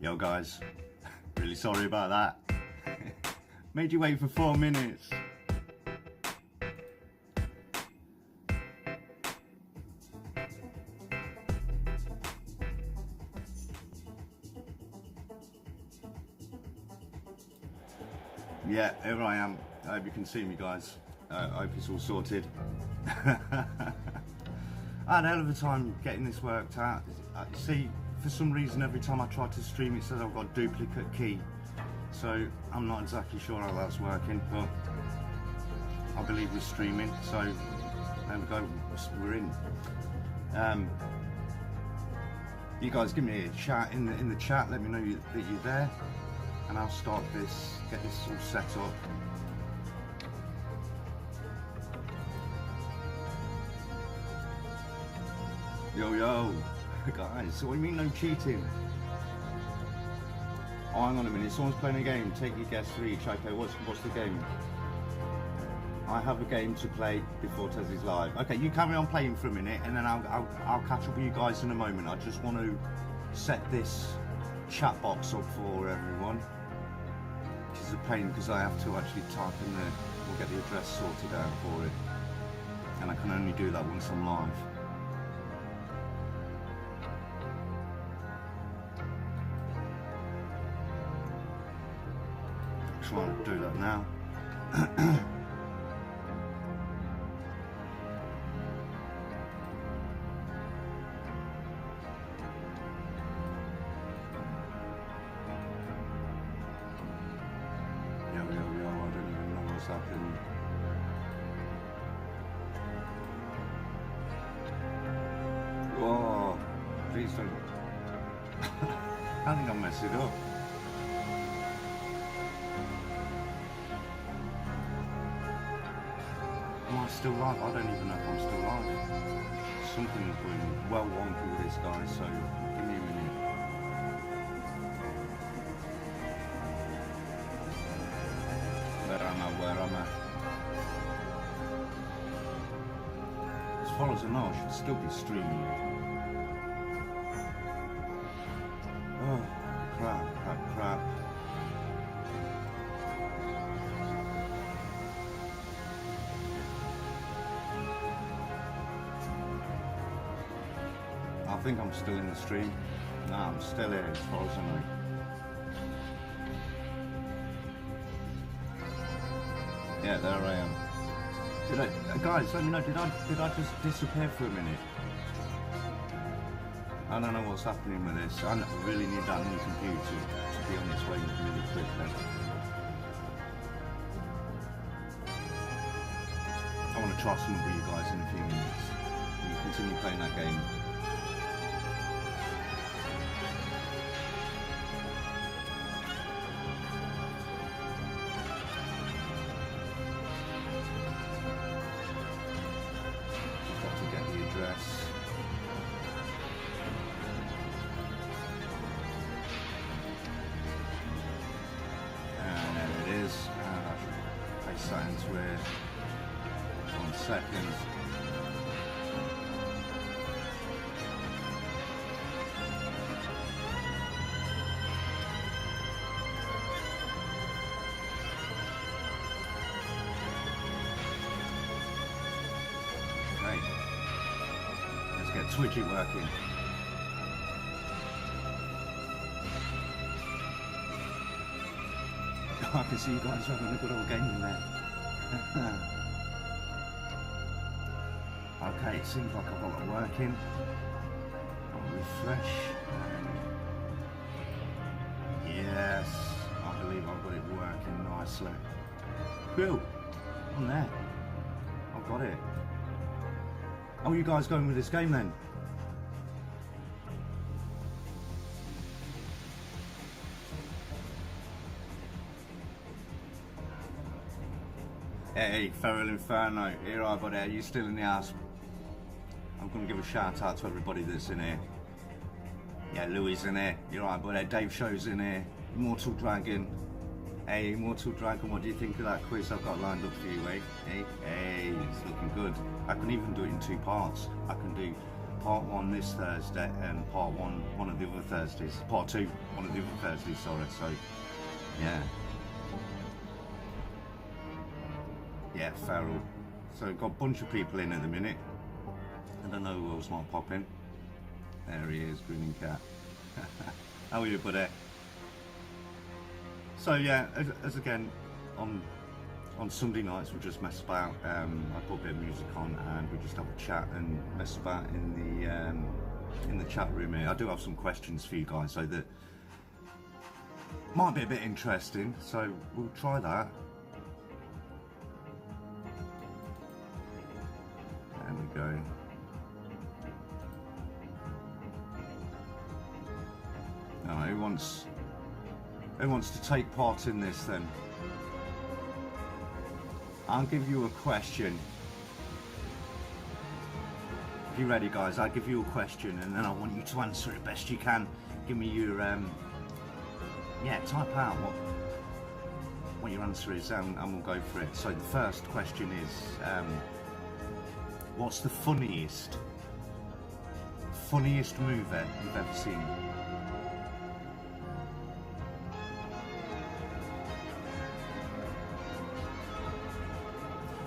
Yo guys, really sorry about that. Made you wait for 4 minutes. Yeah, here I am. I hope you can see me, guys. I hope it's all sorted. I had a hell of a time getting this worked out. You see, for some reason every time I try to stream it says I've got a duplicate key, so I'm not exactly sure how that's working, but I believe we're streaming, so there we go, we're in. You guys give me a chat in the chat, let me know that you're there, and I'll start this, get this all set up. Yo, guys, so what do you mean no cheating? Oh, hang on a minute, someone's playing a game, take your guess for each. Okay, what's the game? I have a game to play before TEZZ's live. Okay, you carry on playing for a minute and then I'll catch up with you guys in a moment. I just want to set this chat box up for everyone, which is a pain because I have to actually type in we'll get the address sorted out for it. And I can only do that once I'm live. Trying to do that now. Yo, I don't even know what's happening. Whoa, please don't. I think I'll mess it up. Am I still live? I don't even know if I'm still live. Something's going well wonky with this guy, so give me a minute. Where am I? As far as I know, I should still be streaming. Oh, crap. I think I'm still in the stream. No, I'm still here as far as I know. Yeah, there I am. Guys, let me know, did I just disappear for a minute? I don't know what's happening with this. I really need that new computer to be on its way really quickly. I want to try something with you guys in a few minutes. You continue playing that game. And there it is, and I should paste that into it. 1 second. Okay, let's get Twitchy working. I can see you guys having a good old game in there. Okay, it seems like I've got it working. I'll refresh. Yes, I believe I've got it working nicely. Cool, on there. I've got it. How are you guys going with this game then? Hey, Feral Inferno, here I buddy, are you still in the house? I'm going to give a shout out to everybody that's in here. Yeah, Louis in here, you're right buddy, Dave Show's in here, Immortal Dragon. Hey, Immortal Dragon, what do you think of that quiz I've got lined up for you, eh? Hey, it's looking good. I can even do it in 2 parts. I can do part 1 this Thursday and part 1 one of the other Thursdays. Part 2 one of the other Thursdays, sorry. So yeah. Yeah, feral. So we've got a bunch of people in at the minute. I don't know who else might pop in. There he is, grinning cat. How are you, buddy? So yeah, as again, on Sunday nights we just mess about. I put a bit of music on and we just have a chat and mess about in the chat room here. I do have some questions for you guys, so that might be a bit interesting. So we'll try that. There we go. Now, who wants to take part in this then? I'll give you a question. If you're ready, guys, I'll give you a question and then I want you to answer it best you can. Give me your yeah, type out what your answer is and we'll go for it. So the first question is, what's the funniest movie you've ever seen?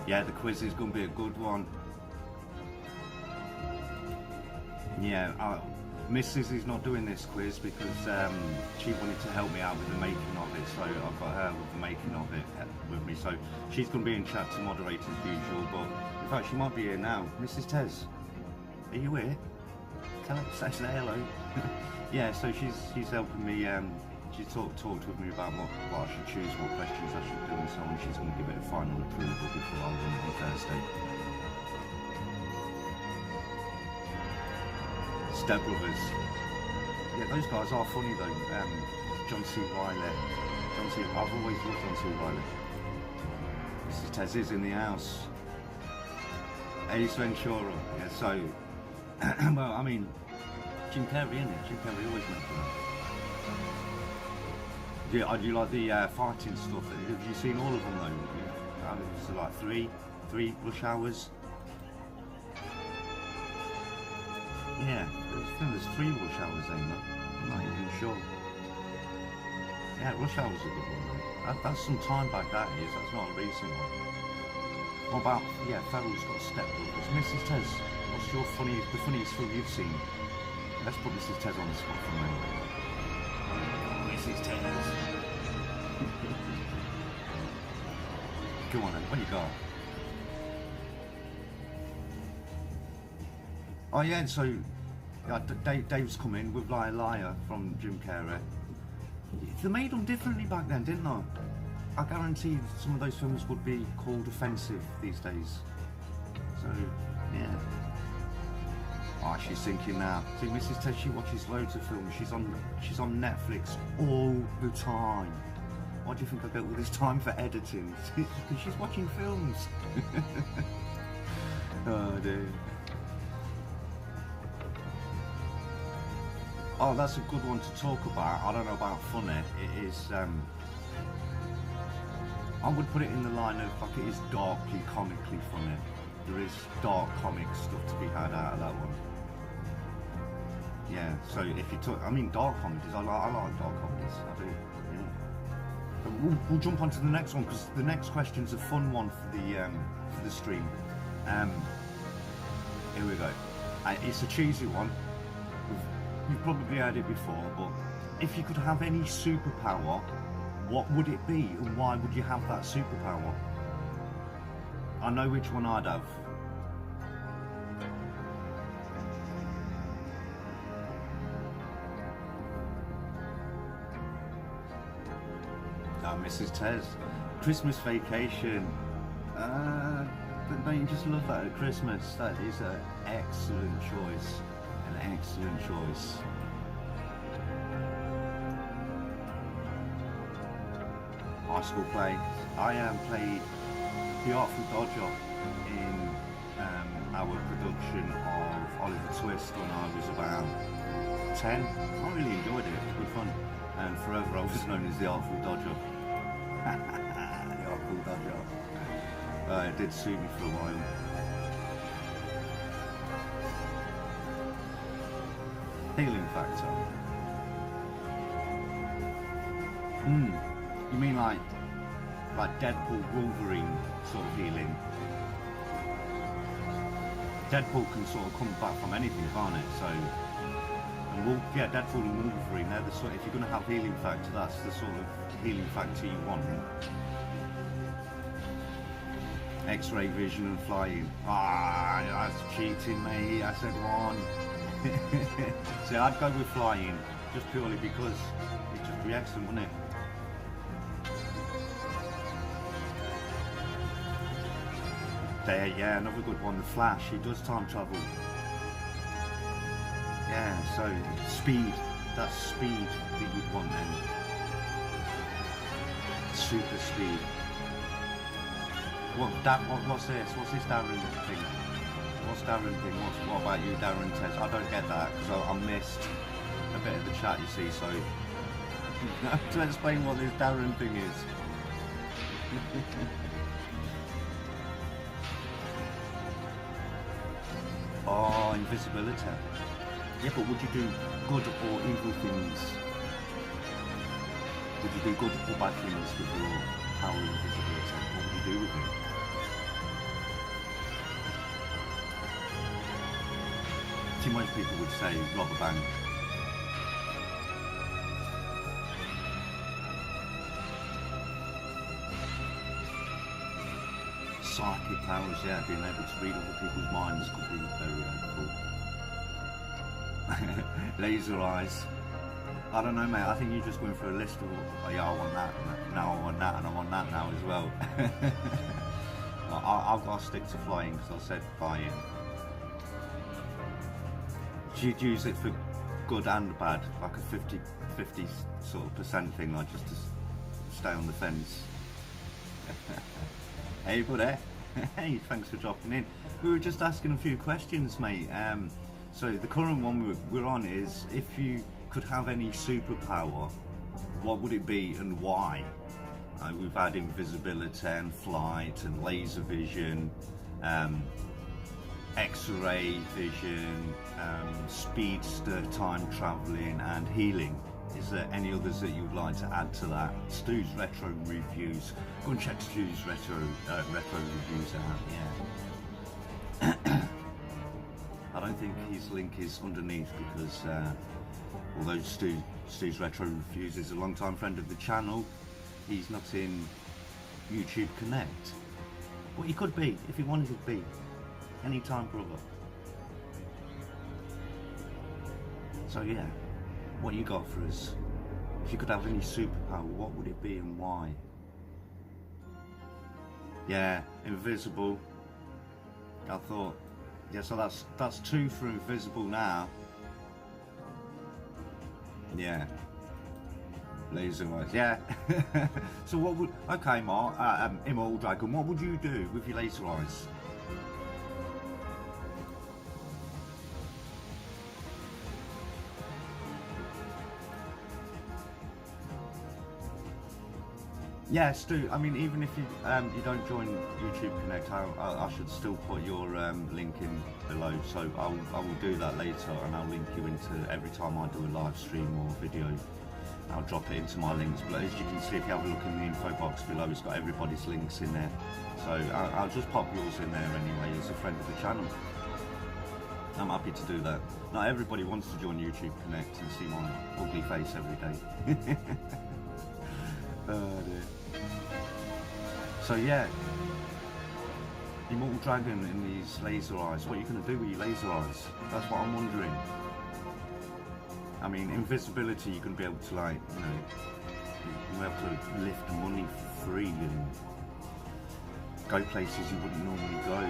Yeah, the quiz is going to be a good one. Yeah, Mrs. is not doing this quiz because she wanted to help me out with the making of it, so I've got her with the making of it with me. So she's going to be in chat to moderate as usual, but in fact she might be here now. Mrs. Tez, are you here? Tell her, say hello. Yeah, so she's helping me. She talked with me about what I should choose, what questions I should do and so on. She's going to give it a final approval before I run it on Thursday. Step Brothers. Yeah, those guys are funny though. John C. Reilly. I've always loved John C. Reilly. Mrs. Tez is in the house. Ace Ventura. Yeah, so, well, I mean, Jim Carrey, isn't it? Jim Carrey always makes that. Yeah, I do like the fighting stuff. Have you seen all of them though? So like three Rush Hours. Yeah, I think there's 3 Rush Hours, ain't there? I'm not even sure. Yeah, Rush Hour's a good one. That's some time back, that is. That's not a recent one. What about, yeah, Ferrell's got Step Brothers. Mrs. Tez, what's the funniest film you've seen? Let's put Mrs. Tez on the spot for a minute. Mrs. Tez. Go on then, what you got? Oh yeah, so Dave's come in with Liar Liar from Jim Carrey. They made them differently back then, didn't they? I guarantee some of those films would be called offensive these days. So, yeah. Oh, she's thinking now. See, Mrs. Ted, she watches loads of films. She's on Netflix all the time. Why do you think I get all this time for editing? Because she's watching films. Oh, dude. Oh, that's a good one to talk about. I don't know about funny. It is, I would put it in the line of, like, it is darkly, comically funny. There is dark comic stuff to be had out of that one. Yeah, so if you talk, I mean, dark comedies, I like dark comedies, I do, yeah. But we'll jump on to the next one, because the next question's a fun one for the stream. Here we go. It's a cheesy one. You've probably heard it before, but if you could have any superpower, what would it be and why would you have that superpower? I know which one I'd have. Oh, Mrs. Tez. Christmas Vacation. Don't you just love that at Christmas? That is an excellent choice. An excellent choice. High school play. I played the Artful Dodger in our production of Oliver Twist when I was about 10. I really enjoyed it. It was good fun. And forever I was known as the Artful Dodger. The Artful Dodger. It did suit me for a while. Healing factor. You mean like Deadpool, Wolverine sort of healing? Deadpool can sort of come back from anything, can't it? So, and yeah, Deadpool and Wolverine, they're the sort. If you're going to have healing factor, that's the sort of healing factor you want. X-ray vision and flying. Ah, that's cheating, mate. I said one. So I'd go with flying, just purely because it'd just be excellent, wouldn't it? There, yeah, another good one. The Flash, he does time travel. Yeah, so speed. That's speed that you'd want then. Super speed. What's this? What's this Darren thing? What's Darren thing? What about you, Darren Tez? I don't get that because I missed a bit of the chat, you see. So to explain what this Darren thing is. Oh, invisibility. Yeah, but would you do good or evil things? Would you do good or bad things with your power of invisibility? What would you do with it? See, most people would say rob a bank. Psychic powers, yeah, being able to read other people's minds could be very helpful. Laser eyes. I don't know, mate. I think you just went through a list of, oh, yeah, I want that, and now I want that, and I want that now as well. I'll stick to flying because I said flying. You'd use it for good and bad, like a 50-50 sort of percent thing, like just to stay on the fence. Hey buddy, hey, thanks for dropping in. We were just asking a few questions, mate. So the current one we're on is, if you could have any superpower, what would it be and why? We've had invisibility and flight and laser vision, X-ray vision, speedster, time travelling and healing. Is there any others that you'd like to add to that? Stu's Retro Reviews. Go and check Stu's Retro Reviews out, yeah. I don't think his link is underneath because although Stu's Retro Reviews is a long-time friend of the channel, he's not in YouTube Connect. But he could be, if he wanted to be. Anytime, brother. So yeah. What you got for us? If you could have any superpower, what would it be and why? Yeah, invisible. I thought, yeah, so that's 2 for invisible now. Yeah. Laser eyes, yeah. So what would, okay, Mark, Immortal Dragon, what would you do with your laser eyes? Yeah, Stu, I mean, even if you you don't join YouTube Connect, I should still put your link in below, so I will do that later, and I'll link you into, every time I do a live stream or video, I'll drop it into my links. But as you can see, if you have a look in the info box below, it's got everybody's links in there, so I'll just pop yours in there anyway, as a friend of the channel. I'm happy to do that. Not everybody wants to join YouTube Connect and see my ugly face every day. Oh dear. So yeah, Immortal Dragon in these laser eyes. What are you going to do with your laser eyes? That's what I'm wondering. I mean, invisibility, you're going to be able to, like, you know, you'll be able to lift money for free and go places you wouldn't normally go.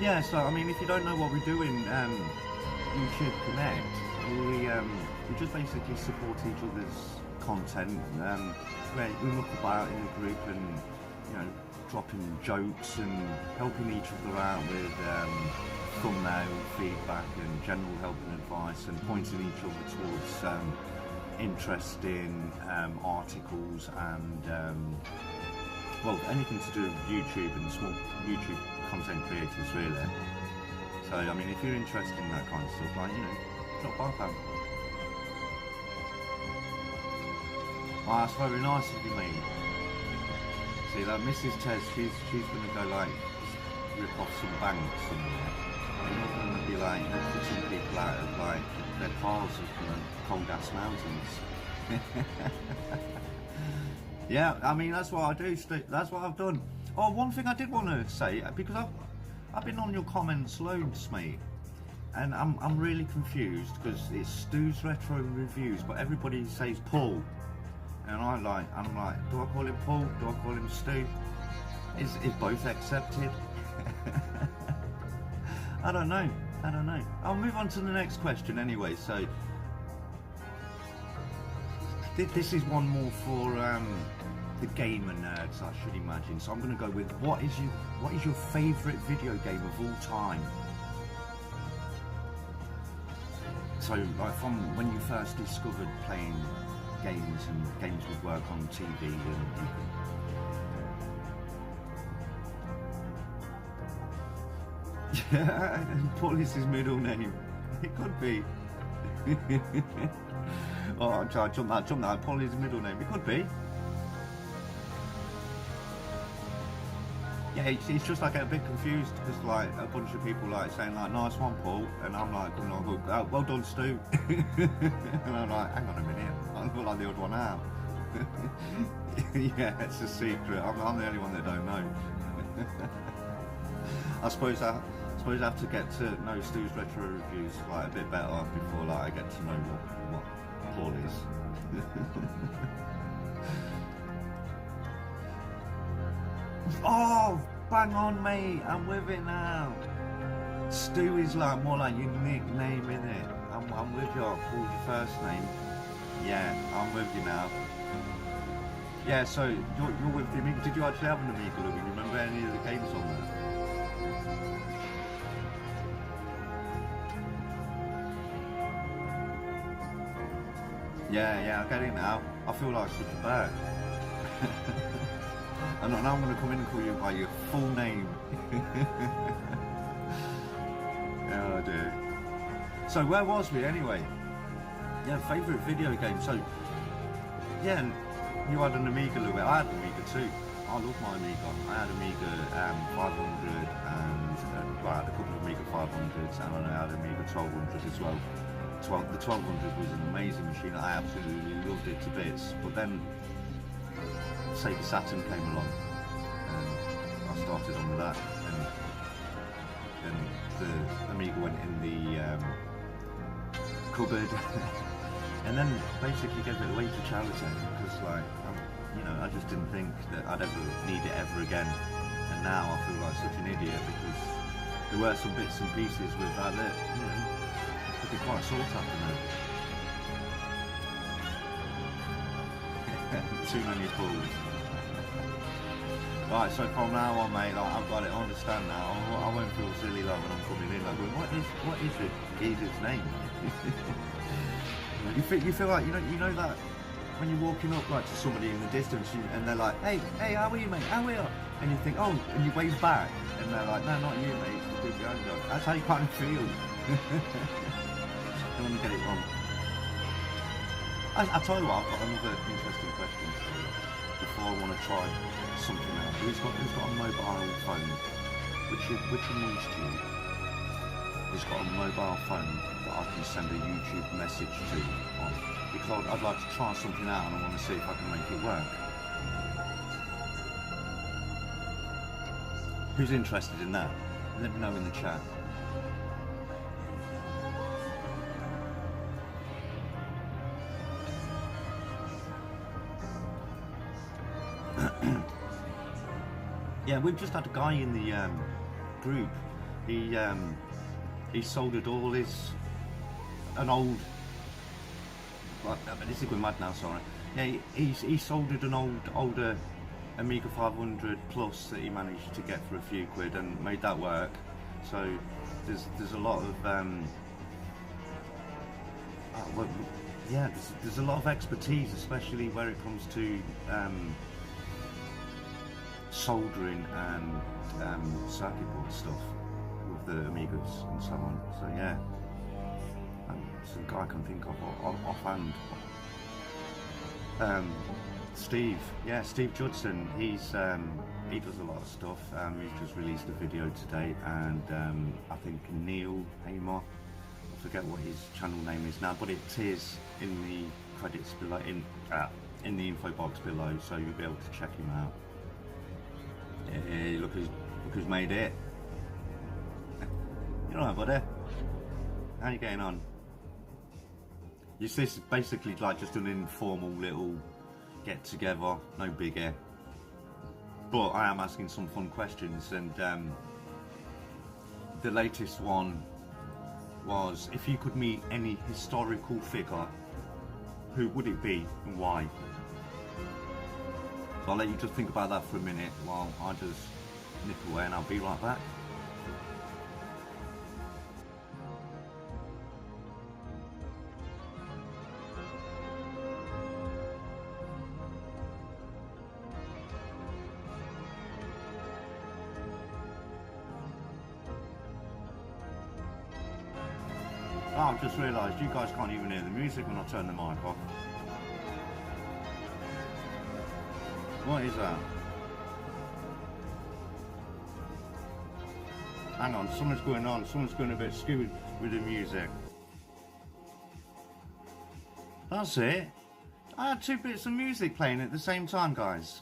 Yeah, so I mean, if you don't know what we do in YouTube Connect, we just basically support each other's content. We look about in the group and, you know, dropping jokes and helping each other out with thumbnail feedback and general help and advice, and pointing each other towards interesting articles and well, anything to do with YouTube and small YouTube content creators, really. So, I mean, if you're interested in that kind of stuff, like, you know, drop by, pal. Oh, that's very nice of you, mate. See, like, Mrs. Tez, she's going to go, like, rip off some banks somewhere. And you're going to be, like, you know, putting people out of, like, their cars of cold-ass mountains. Yeah, I mean, that's what I do, that's what I've done. Oh, one thing I did want to say, because I've been on your comments loads, mate, and I'm really confused, because it's Stu's Retro Reviews, but everybody says Paul, and I'm like, do I call him Paul? Do I call him Stu? Is both accepted? I don't know. I'll move on to the next question anyway. So this is one more for the gamer nerds, I should imagine. So I'm going to go with what is your favourite video game of all time? So, like, from when you first discovered playing games, and games would work on TV, and you could... Yeah, Paul is his middle name. It could be. Oh, jump that. Paul is his middle name. It could be. Yeah, it's just I get a bit confused because, like, a bunch of people like saying, like, nice one, Paul, and I'm like, oh, well done, Stu. And I'm like, hang on a minute, I look like the odd one out. Yeah, it's a secret. I'm the only one that don't know. I suppose I have to get to know Stu's Retro Reviews, like, a bit better before, like, I get to know what Paul is. Oh, bang on, mate, I'm with it now. Stu is like more like your nickname, innit? I'm with you. Paul's your first name. Yeah, I'm with you now. Yeah, so you're with the Amiga. Did you actually have an Amiga? Do you remember any of the games on there? Yeah, I get it now. I feel like such a bad. And now I'm going to come in and call you by your full name. Oh dear. So where was we anyway? Yeah, favourite video game. So, yeah, you had an Amiga, Louis. I had an Amiga too. I love my Amiga. I had Amiga 500 and well, I had a couple of Amiga 500s, and I had Amiga 1200s as well. The 1200 was an amazing machine. I absolutely loved it to bits. But then Sega Saturn came along, and I started on with that, and the Amiga went in the cupboard, and then basically gave it away to charity because, like, you know, I just didn't think that I'd ever need it ever again, and now I feel like such an idiot because there were some bits and pieces with that you know, could be quite sought after now. Too many balls. Right, so from now on, mate, like, I've got it. I understand now. I won't feel silly like when I'm coming in. Like, what is it? Geezer's name? you feel like you know that when you're walking up like to somebody in the distance and they're like, hey, how are you, mate? How are you? And you think, oh, and you wave back, and they're like, no, not you, mate. It's the dude behind you. That's how you kind of feel. Don't want to get it wrong. I'll tell you what, I've got another interesting question for you before I want to try something else. Who's got a mobile phone? Which amongst you has got a mobile phone that I can send a YouTube message to on? Because I'd like to try something out and I want to see if I can make it work. Who's interested in that? Let me know in the chat. Yeah, we've just had a guy in the group. He soldered all his old. Well, this is going mad now. Sorry. Yeah, he soldered an older Amiga 500 Plus that he managed to get for a few quid and made that work. So there's a lot of yeah, there's a lot of expertise, especially where it comes to soldering and circuit board stuff with the Amigas and so on. So yeah, some guy I can think of offhand. Steve, yeah, Steve Judson. He does a lot of stuff. He's just released a video today, and I think Neil Hamer, I forget what his channel name is now, but it is in the credits below, in the info box below, so you'll be able to check him out. Hey, look who's made it. You alright, buddy? How you getting on? This is basically like just an informal little get together, no biggie. But I am asking some fun questions, and the latest one was, if you could meet any historical figure, who would it be and why? So I'll let you just think about that for a minute while I just nip away, and I'll be right back. Oh, I've just realised you guys can't even hear the music when I turn the mic off. What is that? Hang on, something's going on. Someone's going a bit skewed with the music. That's it. I had 2 bits of music playing at the same time, guys.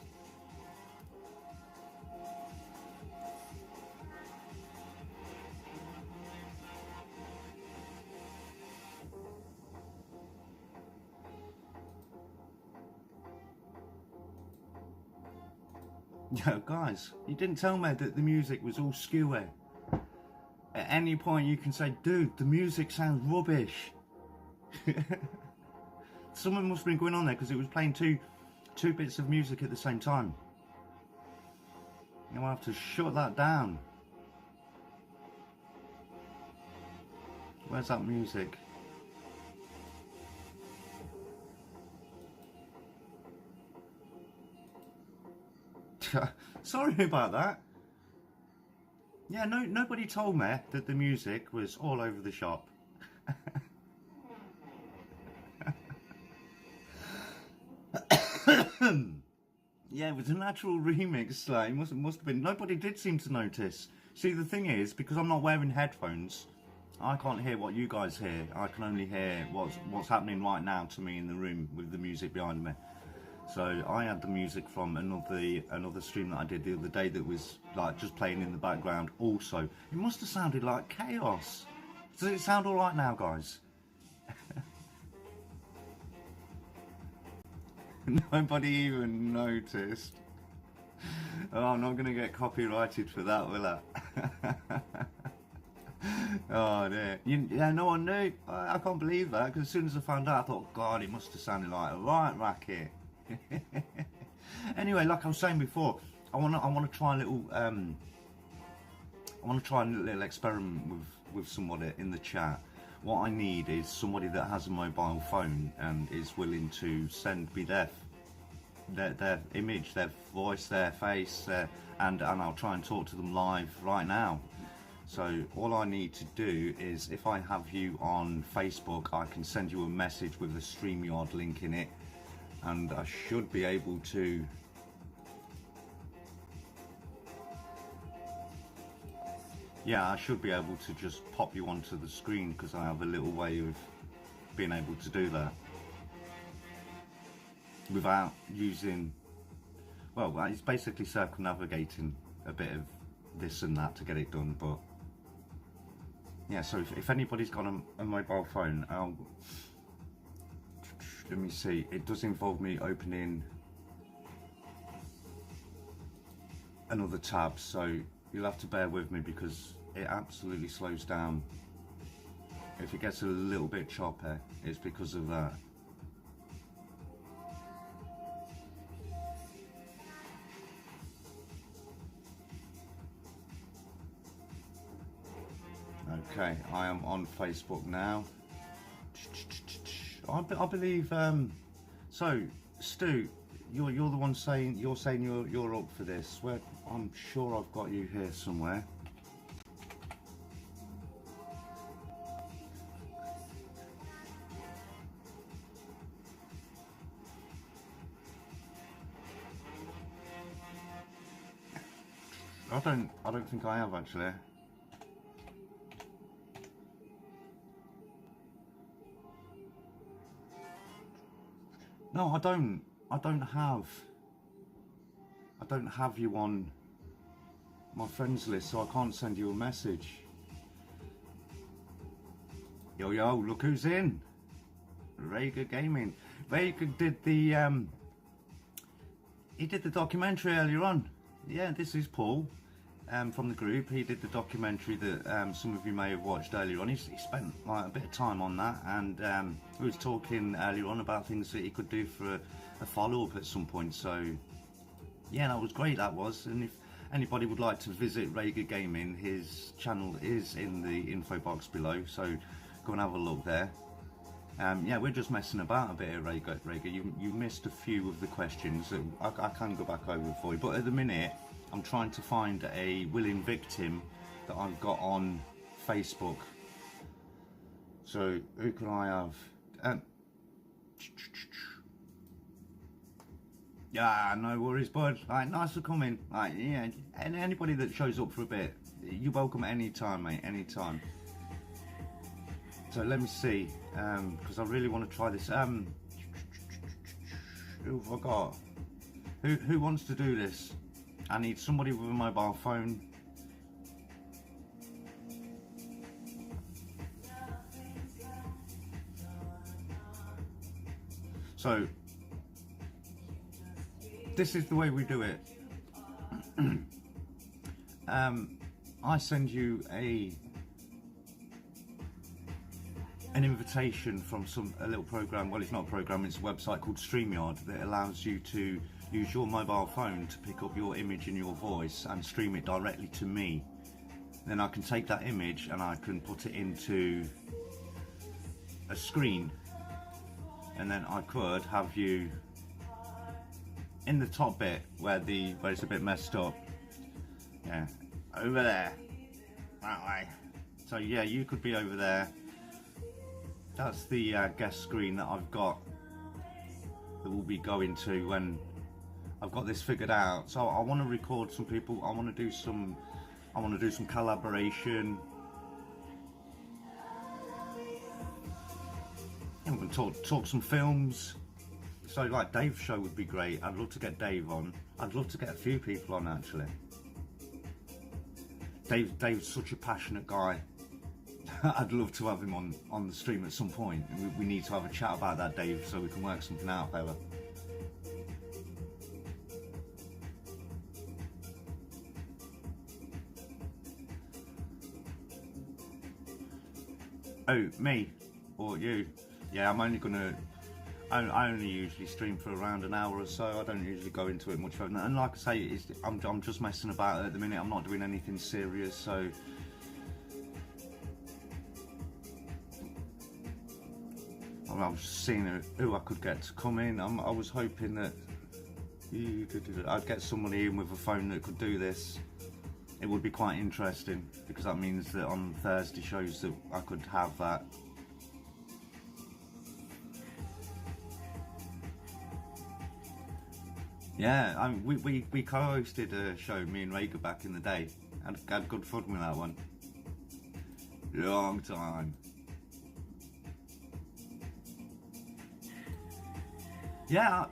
Yo, guys, you didn't tell me that the music was all skewy. At any point you can say, dude, the music sounds rubbish. Something must have been going on there, because it was playing two bits of music at the same time. You'll have to shut that down. Where's that music? Sorry about that. Yeah, nobody told me that the music was all over the shop. Yeah, it was a natural remix. Like, must have been. Nobody did seem to notice. See, the thing is, because I'm not wearing headphones, I can't hear what you guys hear. I can only hear what's happening right now to me in the room with the music behind me. So I had the music from another stream that I did the other day that was like just playing in the background also. It must have sounded like chaos. Does it sound alright now, guys? Nobody even noticed. Oh, I'm not going to get copyrighted for that, will I? Oh dear. Yeah, no one knew. I can't believe that, because as soon as I found out, I thought, God, it must have sounded like a right racket. Anyway, like I was saying before, I want to try a little experiment with somebody in the chat. What I need is somebody that has a mobile phone and is willing to send me their image, their voice, their face, and I'll try and talk to them live right now. So all I need to do is, if I have you on Facebook, I can send you a message with a StreamYard link in it, and I should be able to I should be able to just pop you onto the screen, because I have a little way of being able to do that without using, well, it's basically circumnavigating a bit of this and that to get it done. But yeah, so if anybody's got a mobile phone, let me see, it does involve me opening another tab, so you'll have to bear with me because it absolutely slows down. If it gets a little bit choppy, it's because of that. Okay, I am on Facebook now. I believe. So, Stu, you're the one saying you're up for this. Where I'm sure I've got you here somewhere. I don't think I have actually. No, I don't have you on my friends list, so I can't send you a message. Yo, look who's in. Rhaegar Gaming. Rhaegar did the he did the documentary earlier on. Yeah, this is Paul from the group. He did the documentary that some of you may have watched earlier on. He spent like a bit of time on that, and we was talking earlier on about things that he could do for a follow-up at some point. So yeah, that was great, that was. And if anybody would like to visit Rhaegar Gaming, his channel is in the info box below, so go and have a look there. Yeah, we're just messing about a bit here, Rhaegar. You missed a few of the questions. I can go back over for you, but at the minute I'm trying to find a willing victim that I've got on Facebook. So who can I have? Yeah, no worries, bud. Right, nice for coming. Right, yeah, and anybody that shows up for a bit, you're welcome anytime, mate, anytime. So let me see, because I really want to try this. Who have I got? Who wants to do this? I need somebody with a mobile phone. So this is the way we do it. I send you an invitation from a little program. Well, it's not a program, it's a website called StreamYard that allows you to use your mobile phone to pick up your image and your voice and stream it directly to me. Then I can take that image and I can put it into a screen, and then I could have you in the top bit where it's a bit messed up. Yeah, over there, that way. So yeah, you could be over there. That's the guest screen that I've got that we'll be going to when I've got this figured out. So I want to record some people. I want to do some collaboration. And we're going to talk some films. So like Dave's show would be great. I'd love to get Dave on. I'd love to get a few people on actually. Dave's such a passionate guy. I'd love to have him on the stream at some point. We need to have a chat about that, Dave, so we can work something out, fella. Oh, me or you? Yeah, I'm only gonna. I only usually stream for around an hour or so. I don't usually go into it much further. And like I say, I'm just messing about at the minute. I'm not doing anything serious, so. I was just seeing who I could get to come in. I was hoping that I'd get somebody in with a phone that could do this. It would be quite interesting, because that means that on Thursday shows that I could have that. Yeah, I mean, we co-hosted a show, me and Rhaegar, back in the day. Had good fun with that one. Long time. Yeah,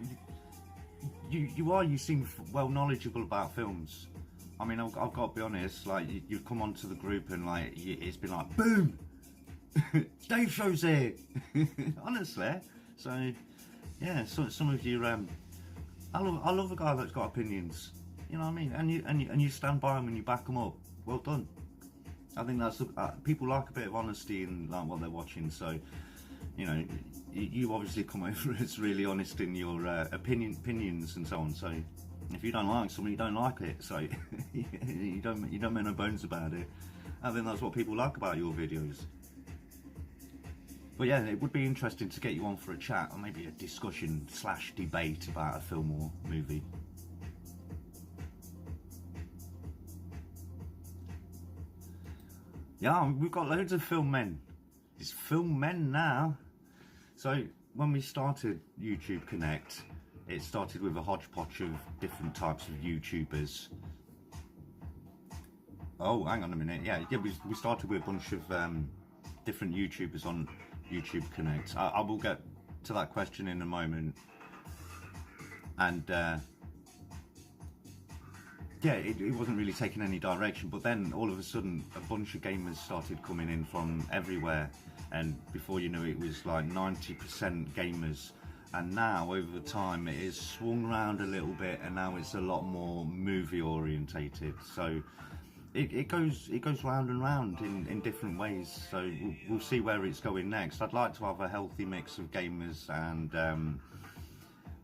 you seem well knowledgeable about films. I mean, I've got to be honest, like, you've come onto the group and like, it's been like, boom! Dave show's here! Honestly. So, yeah, so some of you, I love a guy that's got opinions. You know what I mean? And you stand by them and you back them up. Well done. I think that's, people like a bit of honesty in like what they're watching, so, you know, you obviously come over as really honest in your opinions and so on. So if you don't like something, you don't like it. So you don't make no bones about it. I think that's what people like about your videos. But yeah, it would be interesting to get you on for a chat, or maybe a discussion slash debate about a film or movie. Yeah, we've got loads of film men. It's film men now. So when we started YouTube Connect, it started with a hodgepodge of different types of YouTubers. Oh, hang on a minute. Yeah, we started with a bunch of different YouTubers on YouTube Connect. I will get to that question in a moment. And yeah, it wasn't really taking any direction, but then all of a sudden a bunch of gamers started coming in from everywhere, and before you know it was like 90% gamers, and now over time it is swung around a little bit, and now it's a lot more movie orientated. So it goes round and round in different ways, so we'll see where it's going next. I'd like to have a healthy mix of gamers and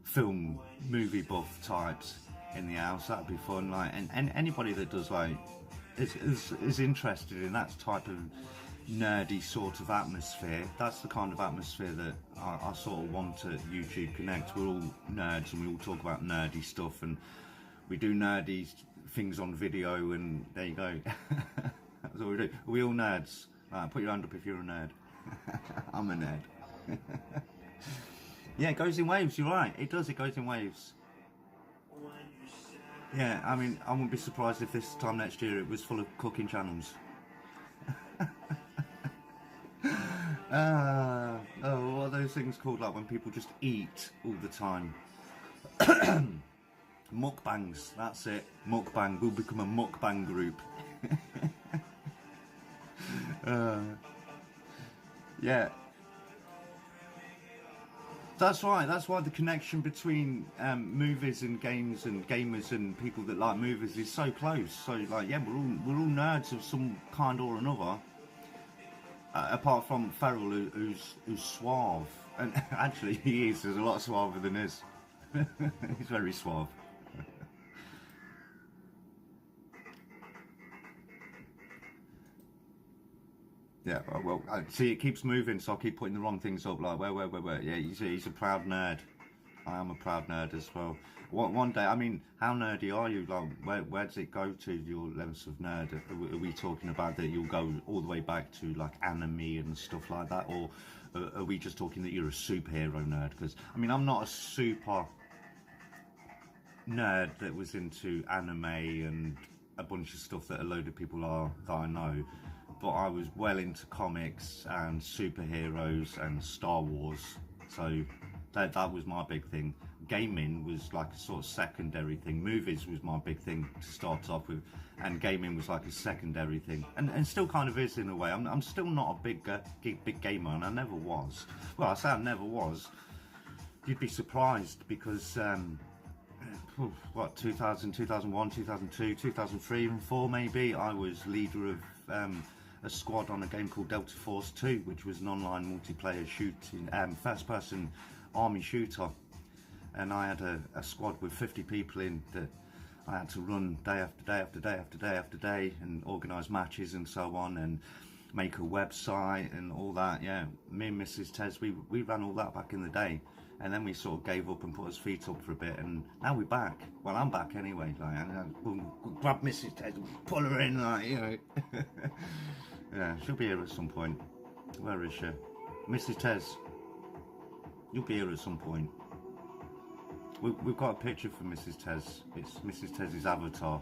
film movie buff types in the house. That'd be fun. Like, and anybody that does like is interested in that type of nerdy sort of atmosphere. That's the kind of atmosphere that I sort of want at YouTube Connect. We're all nerds and we all talk about nerdy stuff, and we do nerdy things on video, and there you go. That's what we do. Are we all nerds? Put your hand up if you're a nerd. I'm a nerd. Yeah, it goes in waves, you're right. It does, it goes in waves. Yeah, I mean, I wouldn't be surprised if this time next year it was full of cooking channels. Oh, what are those things called, like when people just eat all the time? Mukbangs, that's it. Mukbang, we'll become a mukbang group. Yeah. That's right, that's why the connection between movies and games and gamers and people that like movies is so close. So like, yeah, we're all nerds of some kind or another. Apart from Ferrell, who's suave. And actually he is, there's a lot suaver than his. He's very suave. Yeah, well, see, it keeps moving, so I'll keep putting the wrong things up, like, where. Yeah, he's a proud nerd. I am a proud nerd as well. One day, I mean, how nerdy are you? Like, where does it go to, your levels of nerd? Are we talking about that you'll go all the way back to, like, anime and stuff like that? Or are we just talking that you're a superhero nerd? Because, I mean, I'm not a super nerd that was into anime and a bunch of stuff that a load of people are that I know. But I was well into comics and superheroes and Star Wars, so that was my big thing. Gaming was like a sort of secondary thing. Movies was my big thing to start off with, and gaming was like a secondary thing, and still kind of is in a way. I'm still not a big gamer, and I never was. Well, I say I never was. You'd be surprised because what, 2000, 2001, 2002, 2003 and 4 maybe, I was leader of a squad on a game called Delta Force 2, which was an online multiplayer shooting, first-person army shooter, and I had a squad with 50 people in that I had to run day after day after day after day after day, and organise matches and so on, and make a website and all that. Yeah, me and Mrs. TEZZ, we ran all that back in the day, and then we sort of gave up and put our feet up for a bit, and now we're back. Well, I'm back anyway. Like, we'll grab Mrs. TEZZ, pull her in, like, you know. Yeah, she'll be here at some point. Where is she? Mrs. TEZZ, you'll be here at some point. We've got a picture for Mrs. TEZZ. It's Mrs. TEZZ's avatar.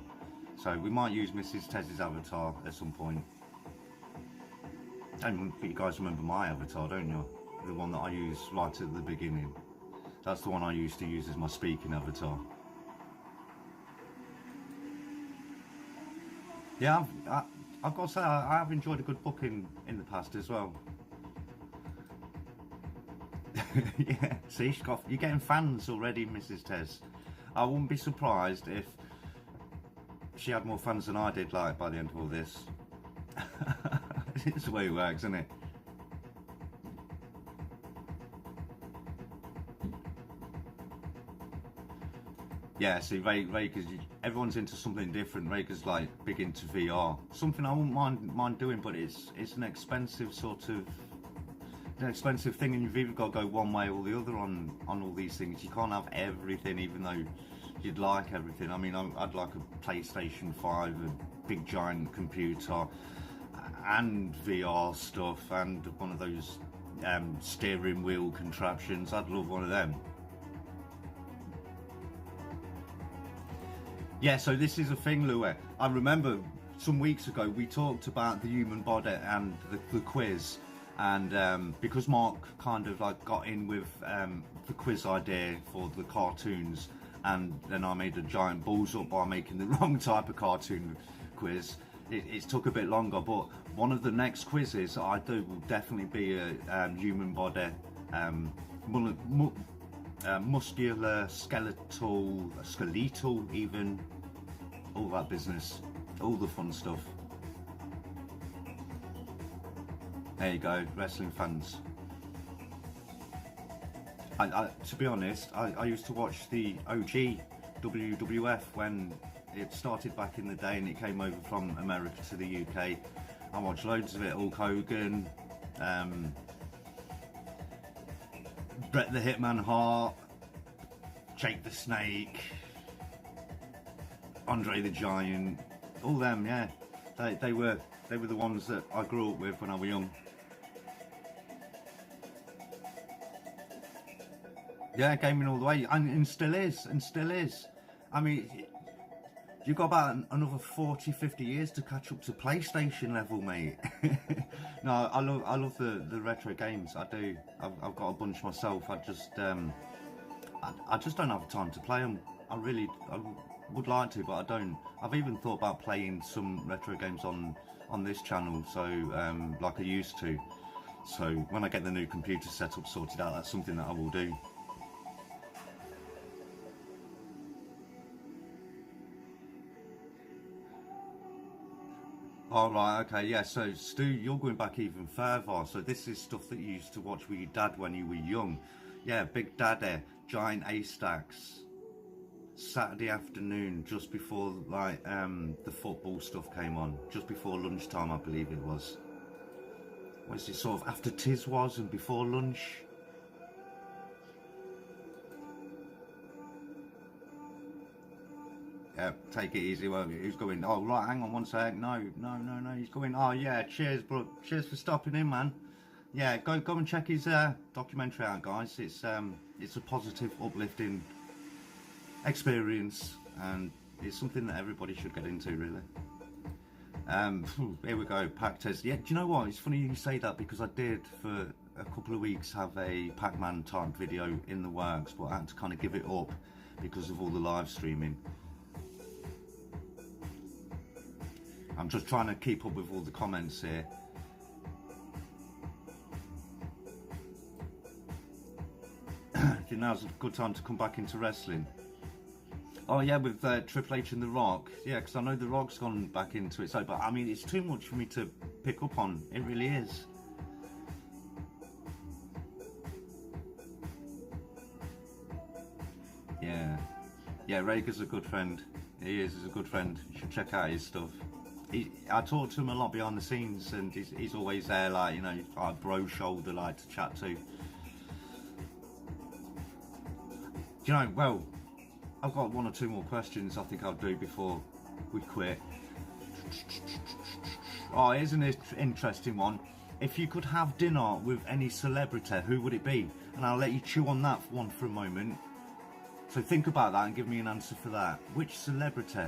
So we might use Mrs. TEZZ's avatar at some point. And you guys remember my avatar, don't you? The one that I used right at the beginning. That's the one I used to use as my speaking avatar. Yeah, I've got to say, I have enjoyed a good book in the past as well. Yeah, see, you're getting fans already, Mrs. TEZZ. I wouldn't be surprised if she had more fans than I did, like, by the end of all this. It's the way it works, isn't it? Yeah, see, Raker's, everyone's into something different. Raker's like big into VR. Something I wouldn't mind doing, but it's an expensive sort of an expensive thing, and you've either got to go one way or the other on all these things. You can't have everything, even though you'd like everything. I mean, I'd like a PlayStation 5, a big giant computer, and VR stuff, and one of those steering wheel contraptions. I'd love one of them. Yeah, so this is a thing, Louis. I remember some weeks ago we talked about the human body and the quiz, and because Mark kind of like got in with the quiz idea for the cartoons, and then I made a giant balls up by making the wrong type of cartoon quiz. It took a bit longer, but one of the next quizzes I do will definitely be a human body, muscular, skeletal even, all that business, all the fun stuff. There you go, wrestling fans. To be honest, I used to watch the OG WWF when it started back in the day, and it came over from America to the UK. I watched loads of it. Hulk Hogan, Bret the Hitman Hart, Jake the Snake, Andre the Giant, all them. Yeah, they were the ones that I grew up with when I was young. Yeah, gaming all the way, and still is. I mean, you've got about another 40-50 years to catch up to PlayStation level, mate. No, I love the retro games. I do. I've got a bunch myself. I just don't have time to play them. I would like to, but I don't. I've even thought about playing some retro games on this channel, so like I used to. So when I get the new computer setup sorted out, that's something that I will do. All right, okay, yeah, so Stu, you're going back even further. So this is stuff that you used to watch with your dad when you were young. Yeah, Big Daddy, Giant A-Stacks, Saturday afternoon, just before like the football stuff came on, just before lunchtime, I believe it was. Was it sort of after TEZZ was and before lunch? Yeah, take it easy. Well, who's going? Oh, right, hang on one sec. No. He's going. Oh, yeah. Cheers, bro. Cheers for stopping in, man. Yeah, go and check his documentary out, guys. It's a positive, uplifting experience, and it's something that everybody should get into, really. Here we go. TEZZ. Yeah, do you know what? It's funny you say that, because I did for a couple of weeks have a Pac-Man type video in the works, but I had to kind of give it up because of all the live streaming. I'm just trying to keep up with all the comments here. I think now's a good time to come back into wrestling. Oh yeah, with Triple H and The Rock. Yeah, because I know The Rock's gone back into it. So, but I mean, it's too much for me to pick up on. It really is. Yeah, Rager's a good friend. He is a good friend. You should check out his stuff. I talk to him a lot behind the scenes, and he's always there, like, you know, like bro shoulder, like to chat to. You know, well, I've got one or two more questions I think I'll do before we quit. Oh, here's an interesting one. If you could have dinner with any celebrity, who would it be? And I'll let you chew on that one for a moment. So think about that and give me an answer for that. Which celebrity?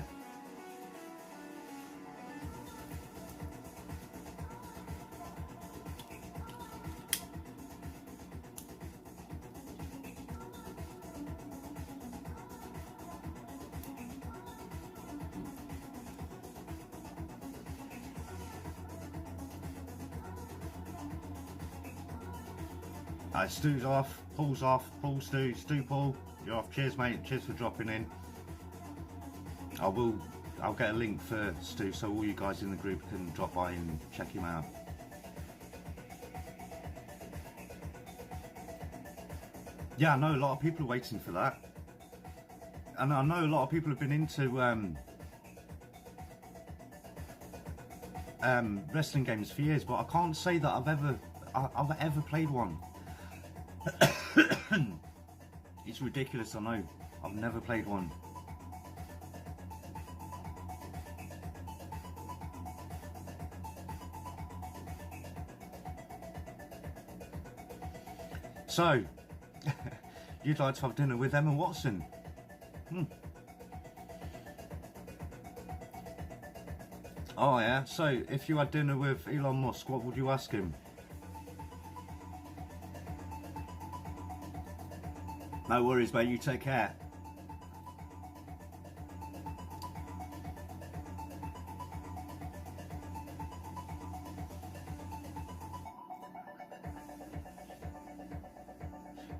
Stu's off, Paul's off, Paul, Stu, Paul, you're off. Cheers, mate. Cheers for dropping in. I'll get a link for Stu so all you guys in the group can drop by and check him out. Yeah, I know a lot of people are waiting for that, and I know a lot of people have been into wrestling games for years, but I can't say that I've ever I've ever played one. It's ridiculous, I know. I've never played one. So, you'd like to have dinner with Emma Watson? Oh yeah, so if you had dinner with Elon Musk, what would you ask him? No worries, mate, you take care.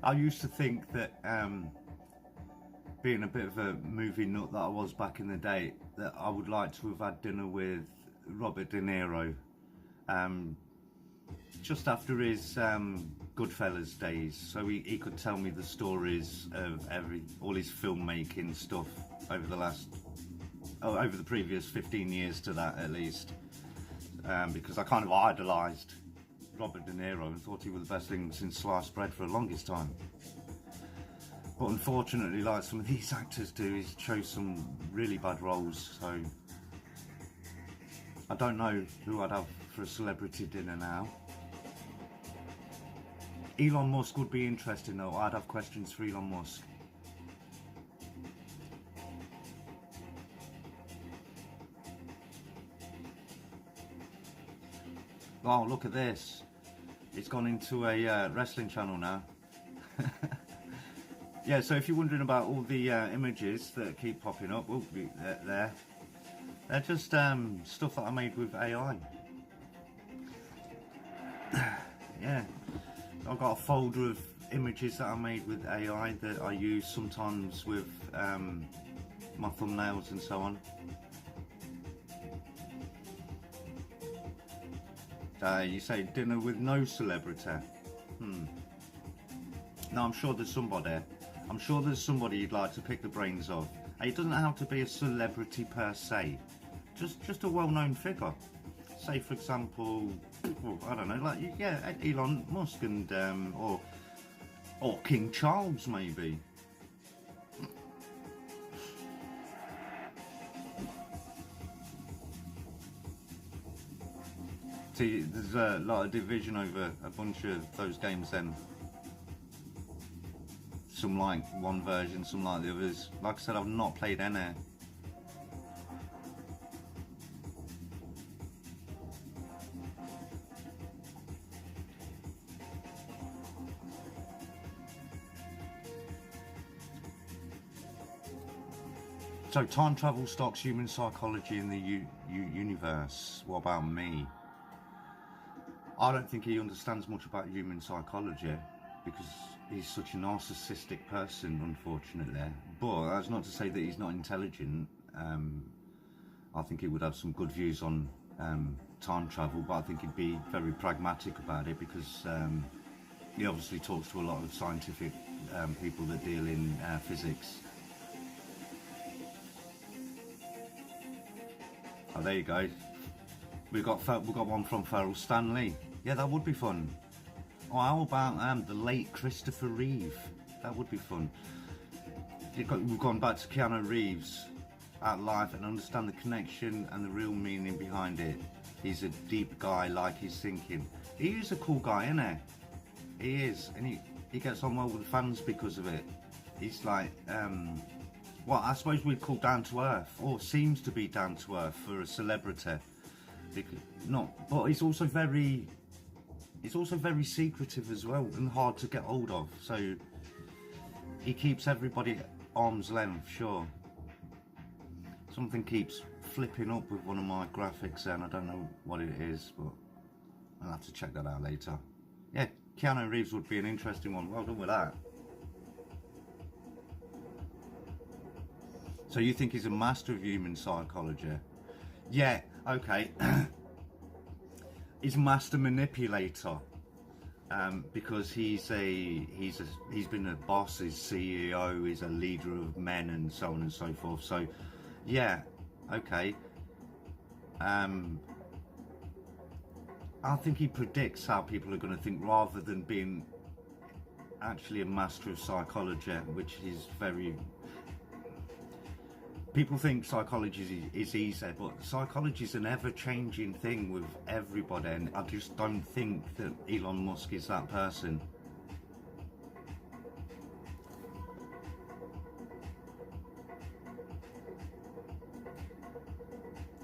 I used to think that, being a bit of a movie nut that I was back in the day, that I would like to have had dinner with Robert De Niro, just after his Goodfellas days, so he could tell me the stories of all his filmmaking stuff over the previous 15 years to that at least, because I kind of idolised Robert De Niro and thought he was the best thing since sliced bread for the longest time. But unfortunately, like some of these actors do, he's chose some really bad roles, so I don't know who I'd have for a celebrity dinner now. Elon Musk would be interesting though. I'd have questions for Elon Musk. Oh, look at this. It's gone into a wrestling channel now. Yeah, so if you're wondering about all the images that keep popping up, oh, they're just stuff that I made with AI. Yeah, I've got a folder of images that I made with AI that I use sometimes with my thumbnails and so on. You say dinner with no celebrity? No, I'm sure there's somebody. I'm sure there's somebody you'd like to pick the brains of. It doesn't have to be a celebrity per se, just a well-known figure. Say for example, well, I don't know, like yeah, Elon Musk and or King Charles maybe. See, there's a lot of division over a bunch of those games then. Some like one version, some like the others. Like I said, I've not played any. So time travel stocks human psychology in the universe. What about me? I don't think he understands much about human psychology because he's such a narcissistic person, unfortunately. But that's not to say that he's not intelligent. I think he would have some good views on time travel, but I think he'd be very pragmatic about it because he obviously talks to a lot of scientific people that deal in physics. Oh, there you go. We've got one from Farrell Stanley. Yeah, that would be fun. Oh, how about the late Christopher Reeve? That would be fun. We've gone back to Keanu Reeves at life and understand the connection and the real meaning behind it. He's a deep guy, like he's thinking. He is a cool guy, isn't he? He is, and he gets on well with the fans because of it. He's like, well, I suppose we'd call down to earth, or seems to be down to earth for a celebrity. But he's also very secretive as well and hard to get hold of. So he keeps everybody at arm's length, sure. Something keeps flipping up with one of my graphics and I don't know what it is, but I'll have to check that out later. Yeah, Keanu Reeves would be an interesting one. Well done with that. So you think he's a master of human psychology? Yeah, okay. He's a master manipulator, because he's been a boss, he's CEO, he's a leader of men and so on and so forth. So yeah, okay. I think he predicts how people are going to think rather than being actually a master of psychology, which is very... People think psychology is easy, but psychology is an ever-changing thing with everybody, and I just don't think that Elon Musk is that person.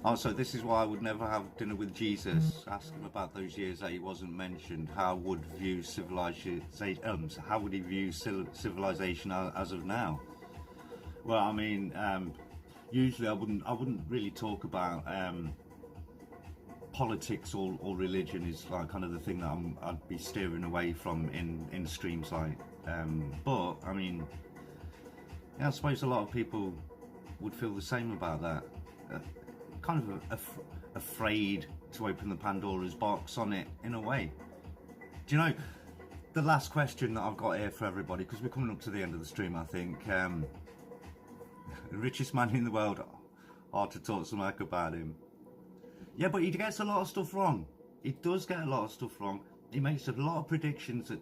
Also, this is why I would never have dinner with Jesus. Ask him about those years that he wasn't mentioned. How would view civilization? How would he view civilization as of now? Well, I mean, usually I wouldn't really talk about politics or religion. Is like kind of the thing that I'd be steering away from in streams like. But I mean, yeah, I suppose a lot of people would feel the same about that. Kind of afraid to open the Pandora's box on it in a way. Do you know, the last question that I've got here for everybody, because we're coming up to the end of the stream, I think, the richest man in the world, hard to talk smack about him. Yeah, but he gets a lot of stuff wrong. He does get a lot of stuff wrong. He makes a lot of predictions that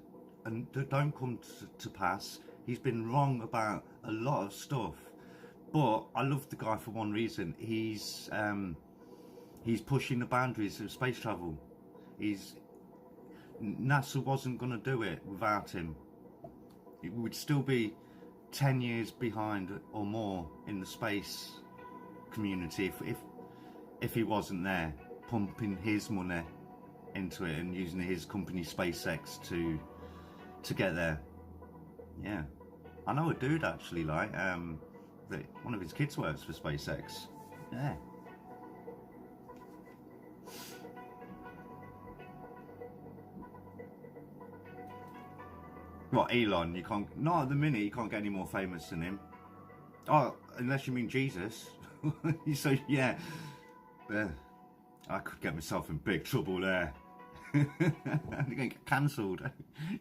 don't come to pass. He's been wrong about a lot of stuff. But I love the guy for one reason. He's pushing the boundaries of space travel. NASA wasn't going to do it without him. It would still be 10 years behind or more in the space community if he wasn't there, pumping his money into it and using his company SpaceX to get there. Yeah, I know a dude actually, like that one of his kids works for SpaceX. Yeah. What, Elon? You can't, not at the minute, you can't get any more famous than him. Oh, unless you mean Jesus. So yeah, I could get myself in big trouble there. I'm gonna get cancelled.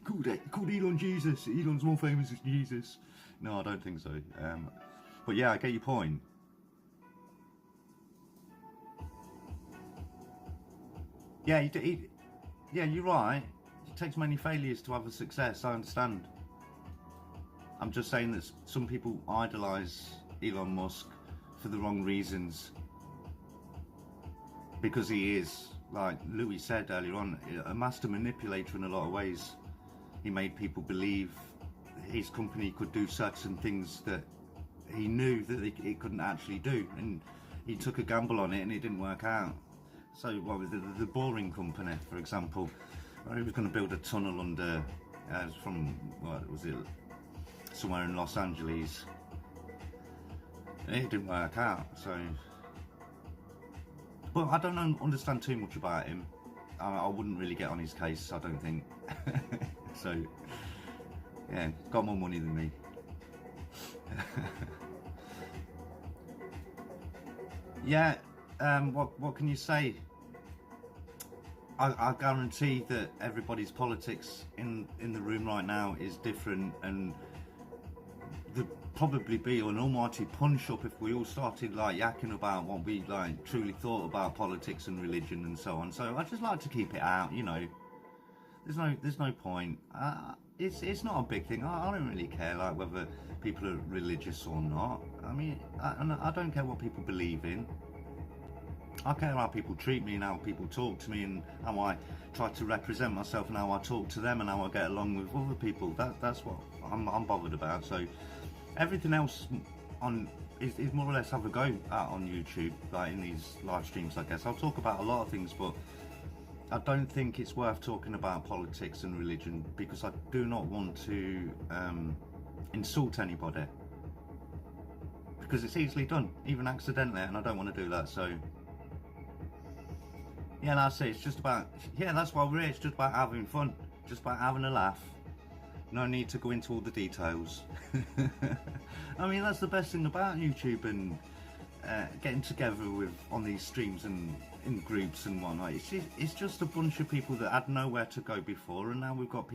Called Elon Jesus. Elon's more famous as Jesus. No, I don't think so. But yeah, I get your point. Yeah, yeah, you're right. It takes many failures to have a success. I understand. I'm just saying that some people idolise Elon Musk for the wrong reasons. Because he is, like Louis said earlier on, a master manipulator in a lot of ways. He made people believe his company could do certain things that he knew that it couldn't actually do, and he took a gamble on it and it didn't work out. So what was the Boring Company, for example, he was going to build a tunnel under from, what was it, somewhere in Los Angeles, and it didn't work out. So, but I don't understand too much about him. I wouldn't really get on his case, I don't think. So yeah, got more money than me. Yeah, what can you say? I guarantee that everybody's politics in the room right now is different, and there'd probably be an almighty punch up if we all started like yakking about what we like truly thought about politics and religion and so on. So I just like to keep it out, you know. There's no point. It's not a big thing. I don't really care like whether people are religious or not. I mean, I don't care what people believe in. I care how people treat me and how people talk to me and how I try to represent myself and how I talk to them and how I get along with other people. That's what I'm bothered about. So everything else is more or less have a go at on YouTube, like in these live streams. I guess I'll talk about a lot of things, but I don't think it's worth talking about politics and religion because I do not want to insult anybody, because it's easily done, even accidentally, and I don't want to do that. So yeah, that's it. It's just about, yeah, that's why we're here. It's just about having fun, just about having a laugh. No need to go into all the details. I mean, that's the best thing about YouTube and getting together on these streams and in groups and whatnot. It's just a bunch of people that had nowhere to go before, and now we've got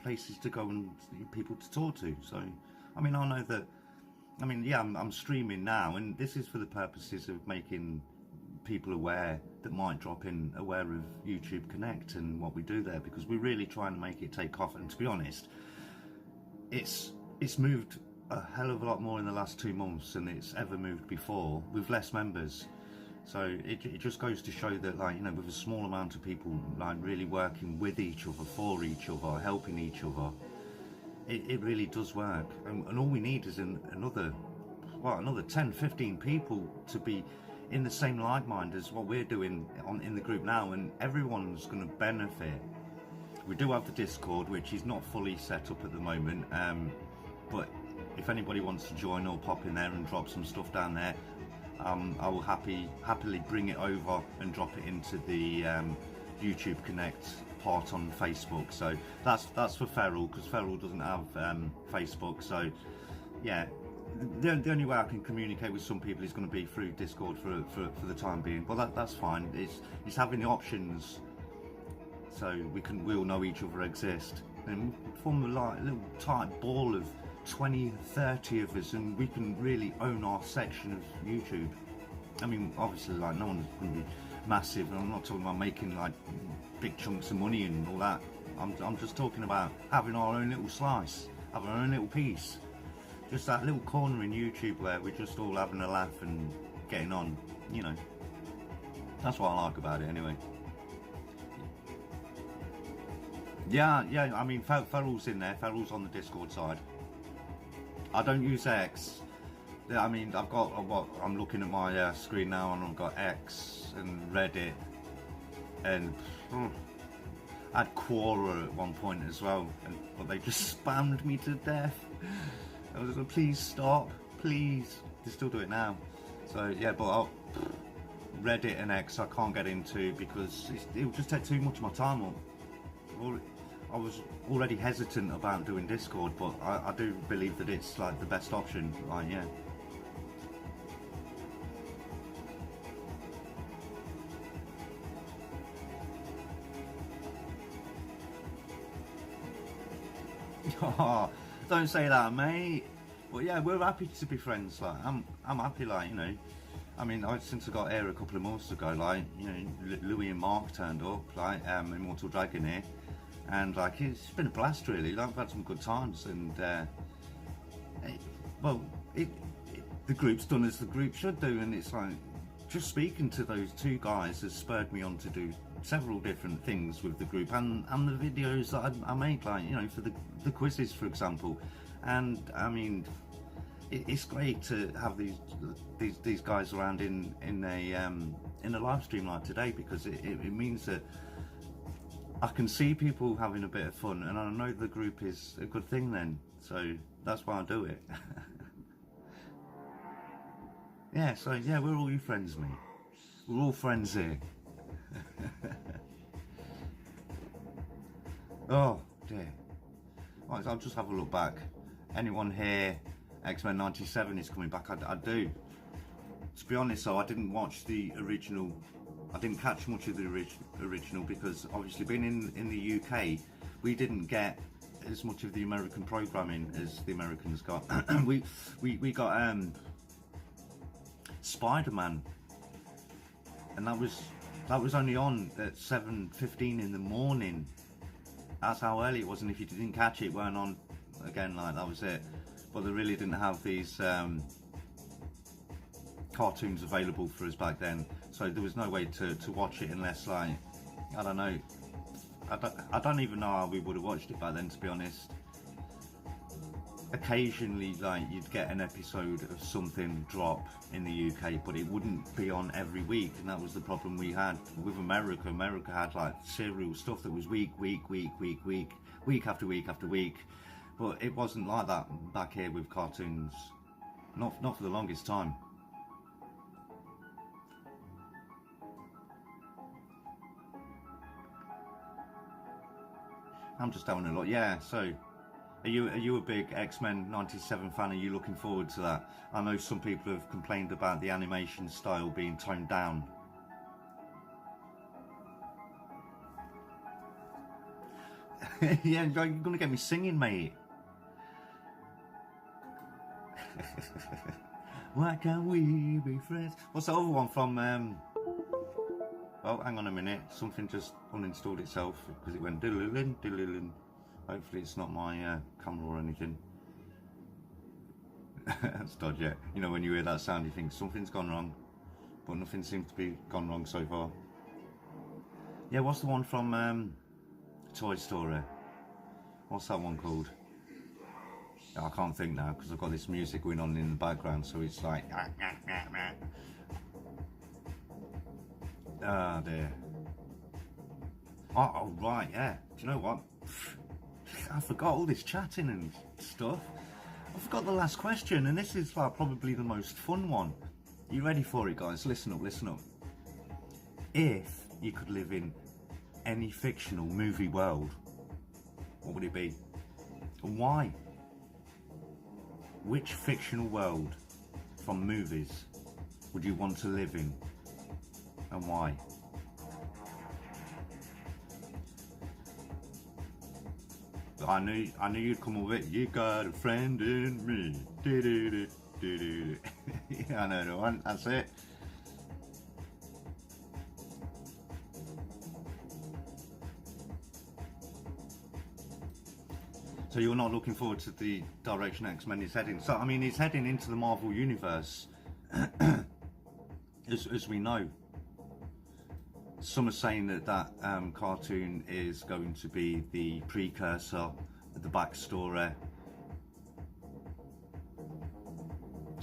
places to go and people to talk to. So, I mean, I know that. I mean, yeah, I'm streaming now, and this is for the purposes of making people aware that might drop in, aware of YouTube Connect and what we do there, because we're really trying to make it take off. And to be honest, it's moved a hell of a lot more in the last 2 months than it's ever moved before, with less members. So it just goes to show that, like, you know, with a small amount of people like really working with each other, for each other, helping each other, it really does work. And all we need is another 10, 15 people to be in the same like mind as what we're doing in the group now, and everyone's going to benefit. We do have the Discord, which is not fully set up at the moment, but if anybody wants to join or pop in there and drop some stuff down there, I will happily bring it over and drop it into the YouTube Connect part on Facebook. So that's for Feral, because Feral doesn't have Facebook. So yeah, the only way I can communicate with some people is going to be through Discord for the time being. But that's fine. It's having the options, so we'll know each other exist, and form a little tight ball of 20, 30 of us, and we can really own our section of YouTube. I mean, obviously, like, no one's going to be massive, and I'm not talking about making like big chunks of money and all that. I'm just talking about having our own little slice, having our own little piece, just that little corner in YouTube where we're just all having a laugh and getting on, you know. That's what I like about it anyway. Yeah, I mean, Feral's in there. Feral's on the Discord side. I don't use X. I mean, I've got I'm looking at my screen now, and I've got X and Reddit, and I had Quora at one point as well, but they just spammed me to death. I was like, please stop, please. They still do it now. So yeah, but Reddit and X I can't get into because it would just take too much of my time up. I was already hesitant about doing Discord, but I do believe that it's like the best option. Like, yeah. Oh, don't say that, mate. But yeah, we're happy to be friends. Like, I'm happy. Like, you know, I mean, since I got here a couple of months ago, like, you know, Louis and Mark turned up, like, Immortal Dragon here. And like, it's been a blast really. Like, I've had some good times, and the group's done as the group should do, and it's like, just speaking to those two guys has spurred me on to do several different things with the group, and the videos that I make, like, you know, for the quizzes, for example. And I mean, it's great to have these guys around in a live stream like today, because it means that I can see people having a bit of fun, and I know the group is a good thing then, so that's why I do it. Yeah, so yeah, we're all your friends, mate. We're all friends here. Oh dear. Right, I'll just have a look back. Anyone here, X-Men 97 is coming back? I do. To be honest though, I didn't watch the original. I didn't catch much of the original because obviously being in the UK, we didn't get as much of the American programming as the Americans got. we got Spider-Man, and that was only on at 7:15 in the morning. That's how early it was, and if you didn't catch it, weren't on again. Like, that was it. But they really didn't have these cartoons available for us back then, so there was no way to watch it unless, like, I don't know, I don't even know how we would have watched it back then, to be honest. Occasionally, like, you'd get an episode of something drop in the UK, but it wouldn't be on every week, and that was the problem we had with America. America had like serial stuff that was week after week after week, but it wasn't like that back here with cartoons, not for the longest time. I'm just having a look. Yeah, so are you a big X-Men 97 fan? Are you looking forward to that? I know some people have complained about the animation style being toned down. Yeah, you're gonna get me singing, mate. Why can't we be friends? What's the other one from Oh, hang on a minute. Something just uninstalled itself because it went diddle-in, diddle-in. Hopefully it's not my camera or anything. That's dodgy. You know, when you hear that sound, you think something's gone wrong, but nothing seems to be gone wrong so far. Yeah, what's the one from Toy Story? What's that one called? I can't think now because I've got this music going on in the background, so it's like ah dear. Oh right, yeah. Do you know what? I forgot all this chatting and stuff. I forgot the last question, and this is like probably the most fun one. You ready for it, guys? Listen up, listen up. If you could live in any fictional movie world, what would it be? And why? Which fictional world from movies would you want to live in, and why? I knew you'd come up with it. You got a friend in me. Yeah, I know the one. That's it. So you're not looking forward to the direction X-Men is heading. So I mean, it's heading into the Marvel universe, as we know. Some are saying that cartoon is going to be the precursor, the backstory.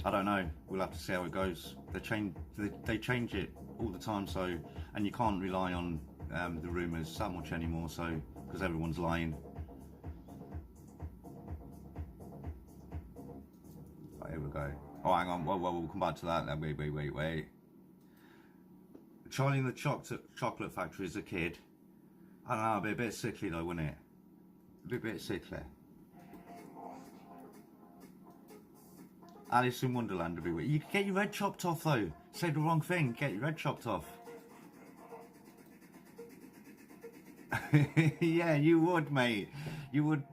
I don't know. We'll have to see how it goes. They change it all the time. So, and you can't rely on the rumours that much anymore. So, because everyone's lying. Right, here we go. Oh, hang on. Whoa, we'll come back to that. Wait. Charlie in the Chocolate Factory as a kid. I don't know, it'd be a bit sickly though, wouldn't it? It'd be a bit sickly. Alice in Wonderland would be weird. You could get your head chopped off though. Say the wrong thing, get your head chopped off. Yeah, you would, mate. You would.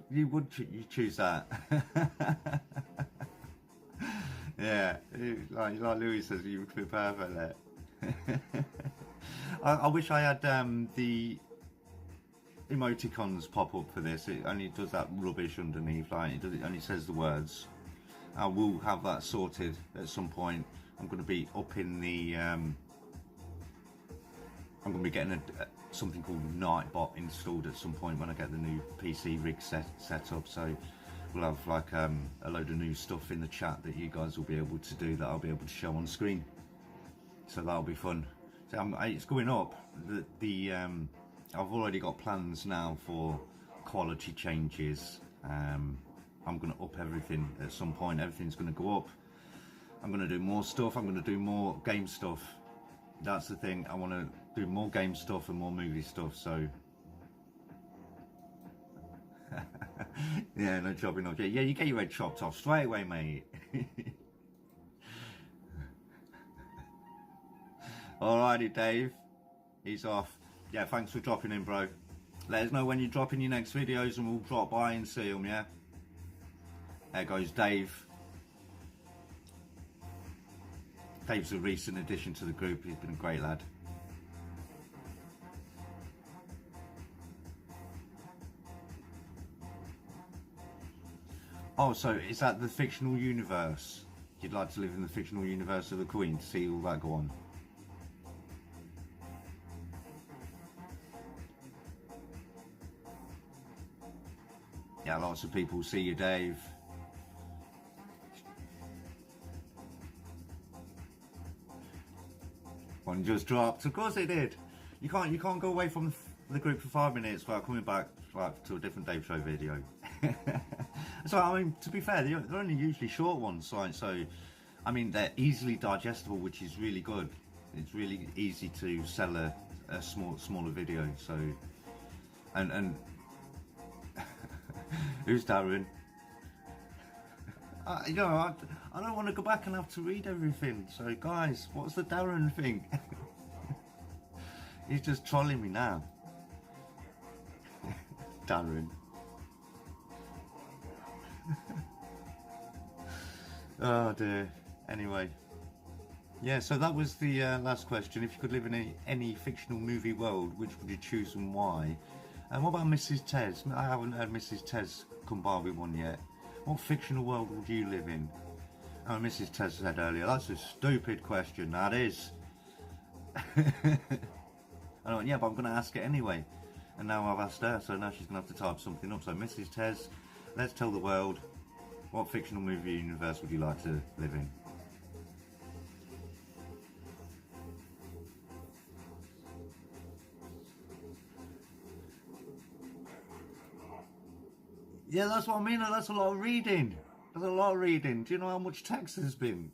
You choose that. Yeah, like Louis says, you would be perfect there. I wish I had the emoticons pop up for this. It only does that rubbish underneath, like it only says the words. I will have that sorted at some point. I'm going to be up in the I'm going to be getting something called Nightbot installed at some point when I get the new PC rig set up. So we'll have like a load of new stuff in the chat that you guys will be able to do, that I'll be able to show on screen. So that'll be fun. So it's going up. I've already got plans now for quality changes. I'm going to up everything at some point. Everything's going to go up. I'm going to do more stuff. I'm going to do more game stuff. That's the thing. I want to do more game stuff and more movie stuff. So yeah, no chopping off. Yeah, you get your head chopped off straight away, mate. Alrighty, Dave, he's off. Yeah, thanks for dropping in, bro. Let us know when you're dropping your next videos and we'll drop by and see them, yeah? There goes Dave. Dave's a recent addition to the group. He's been a great lad. Oh, so is that the fictional universe? You'd like to live in the fictional universe of the Queen to see all that go on? Yeah, lots of people see you, Dave. One just dropped. Of course it did. You can't go away from the group for 5 minutes without coming back to a different Dave Show video. So I mean, to be fair, they're only usually short ones, right? So I mean, they're easily digestible, which is really good. It's really easy to sell a smaller video. So and who's Darren? You know, I don't want to go back and have to read everything. So guys, what's the Darren thing? He's just trolling me now. Darren. Oh dear. Anyway, Yeah, so that was the last question. If you could live in any fictional movie world, which would you choose and why? And what about Mrs. TEZZ? I haven't heard Mrs. TEZZ come by with one yet. What fictional world would you live in? Oh, Mrs. TEZZ said earlier, that's a stupid question, that is. I went, yeah, but I'm going to ask it anyway. And now I've asked her, so now she's going to have to type something up. So Mrs. TEZZ, let's tell the world, what fictional movie universe would you like to live in? Yeah, that's what I mean, that's a lot of reading. That's a lot of reading. Do you know how much text there's been?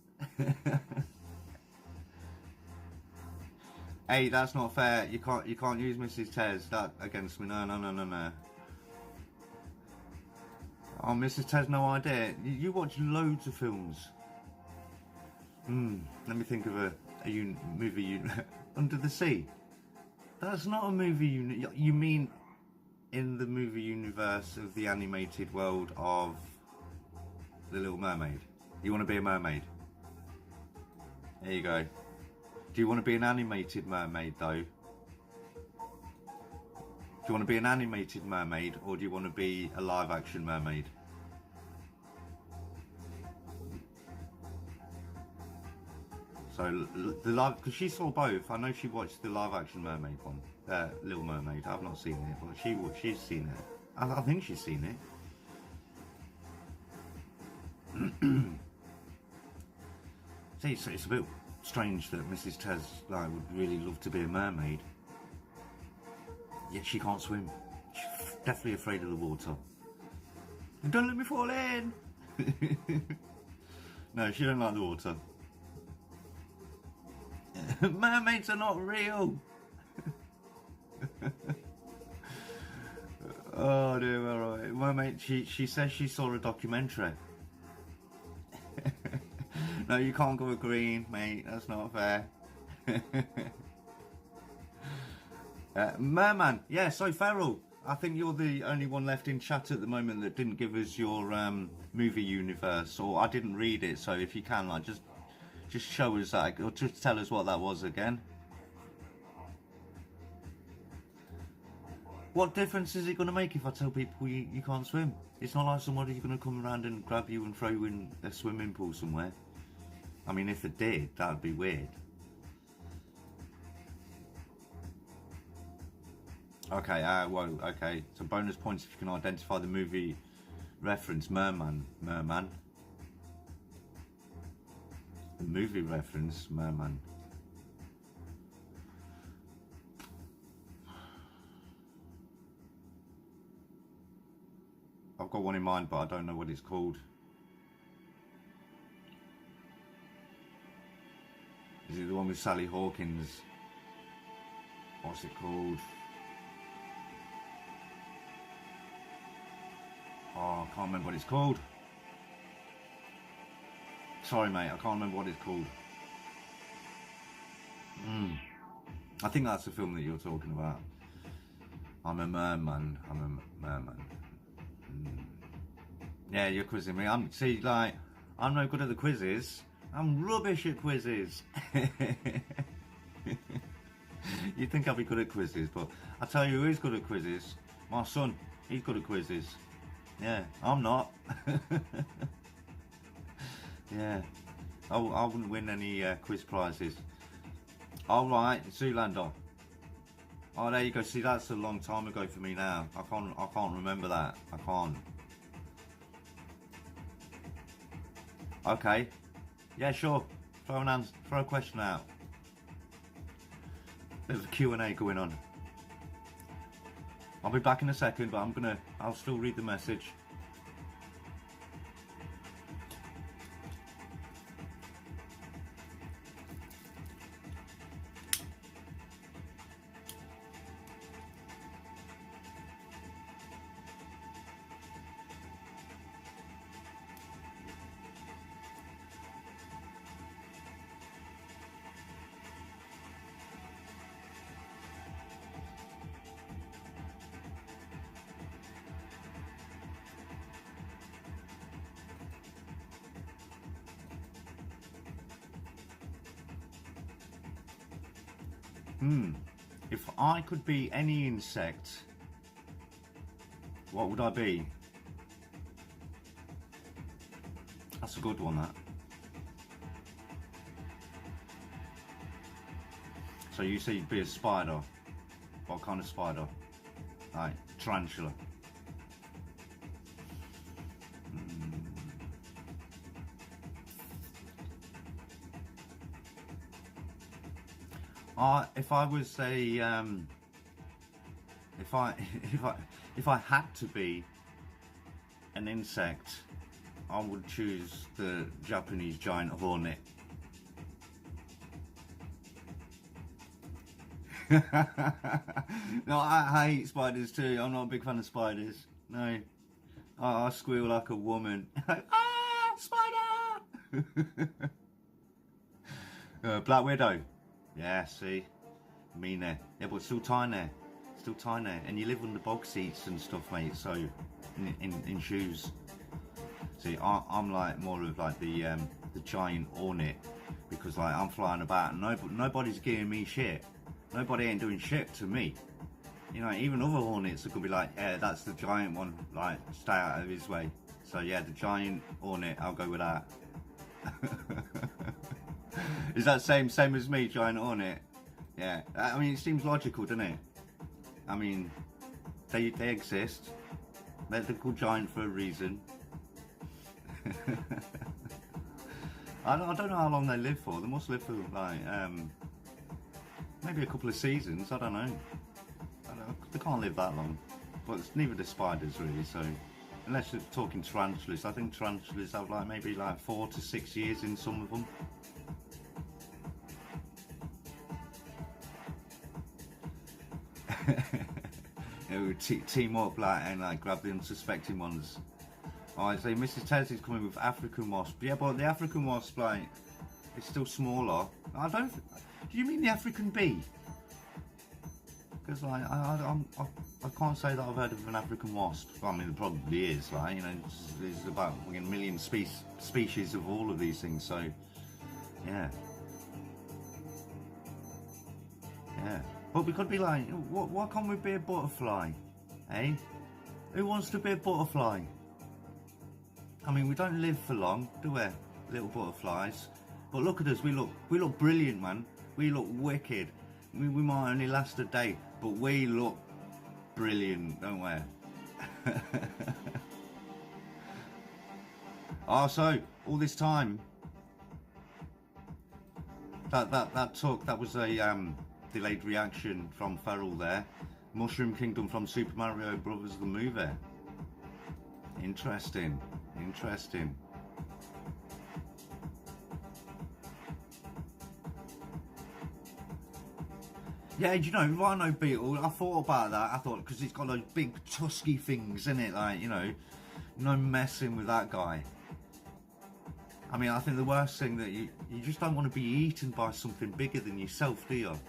Hey, that's not fair. You can't use Mrs. TEZZ that against me. No. Oh, Mrs. TEZZ, no idea. You watch loads of films. Let me think of a movie. Under the Sea. That's not a movie. You mean in the movie universe of the animated world of The Little Mermaid? You want to be a mermaid? There you go. Do you want to be an animated mermaid though? Do you want to be an animated mermaid or do you want to be a live action mermaid? So the live, because she saw both. I know she watched the live action mermaid one, Little Mermaid. I've not seen it, but she's seen it. I think she's seen it. See, it's a bit strange that Mrs. TEZZ would really love to be a mermaid, yet she can't swim. She's definitely afraid of the water. Don't let me fall in. No, she don't like the water. Mermaids are not real. Oh dear, alright. Mermaid, she says she saw a documentary. No, you can't go with green, mate. That's not fair. Merman, yeah, so Feral, I think you're the only one left in chat at the moment that didn't give us your movie universe, or I didn't read it, so if you can, like, just show us that, or just tell us what that was again. What difference is it going to make if I tell people you can't swim? It's not like somebody's going to come around and grab you and throw you in a swimming pool somewhere. I mean, if it did, that would be weird. Okay, well, okay. So bonus points if you can identify the movie reference. Merman. The movie reference, Merman. I've got one in mind, but I don't know what it's called. Is it the one with Sally Hawkins? What's it called? Oh, I can't remember what it's called. Sorry, mate, I can't remember what it's called. I think that's the film that you're talking about. I'm a merman. Yeah, you're quizzing me. I'm no good at the quizzes. I'm rubbish at quizzes. You'd think I'd be good at quizzes, but I tell you who is good at quizzes. My son, he's good at quizzes. Yeah, I'm not. Yeah, I wouldn't win any quiz prizes. Alright, Zoolander. Oh, there you go. See, that's a long time ago for me now. I can't remember that. I can't. Okay. Yeah, sure. Throw a question out. There's a Q&A going on. I'll be back in a second, but I'll still read the message. If I could be any insect, what would I be? That's a good one, that. So you say you'd be a spider. What kind of spider? Like tarantula. If I was a if I had to be an insect, I would choose the Japanese giant hornet. No, I hate spiders too. I'm not a big fan of spiders. No, I squeal like a woman. Ah, spider! Black Widow. Yeah, see, mean there. Yeah, but still tiny. Still tiny. And you live under bog seats and stuff, mate. So, in shoes. See, I'm like more of like the giant hornet, because like I'm flying about and nobody's giving me shit. Nobody ain't doing shit to me. You know, even other hornets could be like, yeah, that's the giant one. Like, stay out of his way. So yeah, the giant hornet, I'll go with that. Is that same as me, giant hornet? Yeah, I mean, it seems logical, doesn't it? I mean, they exist. They're called giant for a reason. I don't know how long they live for. They must live for like maybe a couple of seasons. I don't know. They can't live that long. But neither do spiders really. So unless you're talking tarantulas, I think tarantulas have like maybe like 4 to 6 years in some of them. It would team up like and like grab the unsuspecting ones. I say Mrs. TEZZ is coming with African wasp. Yeah, but the African wasp, like, it's still smaller. Do you mean the African bee? Because like I can't say that I've heard of an African wasp. I mean, there probably is, like, you know, there's about a million species of all of these things. So yeah. But we could be like, why can't we be a butterfly? Eh? Who wants to be a butterfly? I mean, we don't live for long, do we, little butterflies? But look at us, we look brilliant, man. We look wicked. We might only last a day, but we look brilliant, don't we? So all this time, that was a delayed reaction from Feral there. Mushroom Kingdom from Super Mario Brothers the movie. Interesting. Yeah, do you know, Rhino Beetle, I thought about that. I thought, because it's got those big tusky things in it, like, you know, no messing with that guy. I mean, I think the worst thing that you just don't want to be eaten by something bigger than yourself, do you?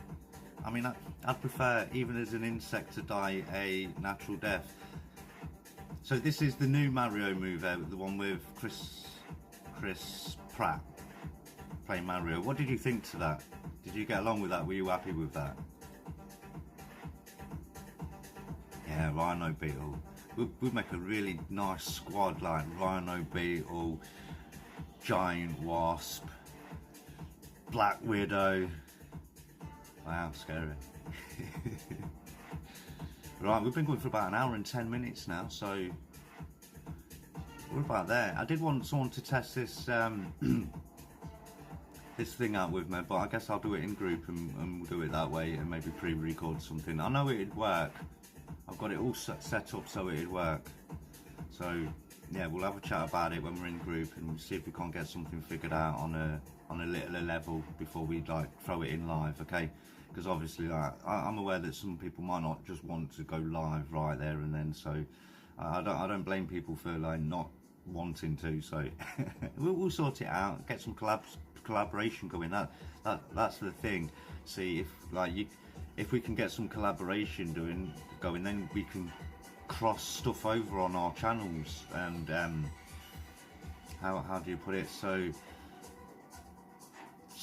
I mean, I'd prefer, even as an insect, to die a natural death. So this is the new Mario movie, the one with Chris Pratt playing Mario. What did you think to that? Did you get along with that? Were you happy with that? Yeah, Rhino Beetle. We'd make a really nice squad, like Rhino Beetle, Giant Wasp, Black Widow. Wow, scary. Right, we've been going for about an hour and 10 minutes now, so we're about there. I did want someone to test this this thing out with me, but I guess I'll do it in group and we'll do it that way and maybe pre-record something. I know it'd work. I've got it all set up so it'd work. So yeah, we'll have a chat about it when we're in group and we'll see if we can't get something figured out on a littler level before we like throw it in live, okay? Because obviously like, I'm aware that some people might not just want to go live right there and then, so I don't blame people for like not wanting to. So we'll sort it out, get some collaboration going. That's the thing. See if we can get some collaboration going, then we can cross stuff over on our channels. And how do you put it? So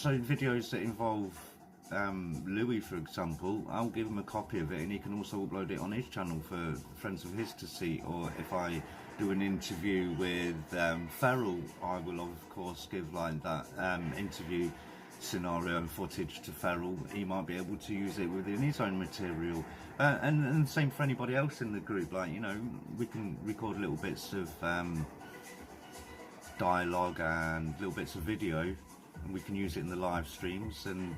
videos that involve Louis, for example, I'll give him a copy of it, and he can also upload it on his channel for friends of his to see. Or if I do an interview with Ferrell, I will of course give like that interview scenario and footage to Ferrell. He might be able to use it within his own material, and the same for anybody else in the group. Like, you know, we can record little bits of dialogue and little bits of video, and we can use it in the live streams, and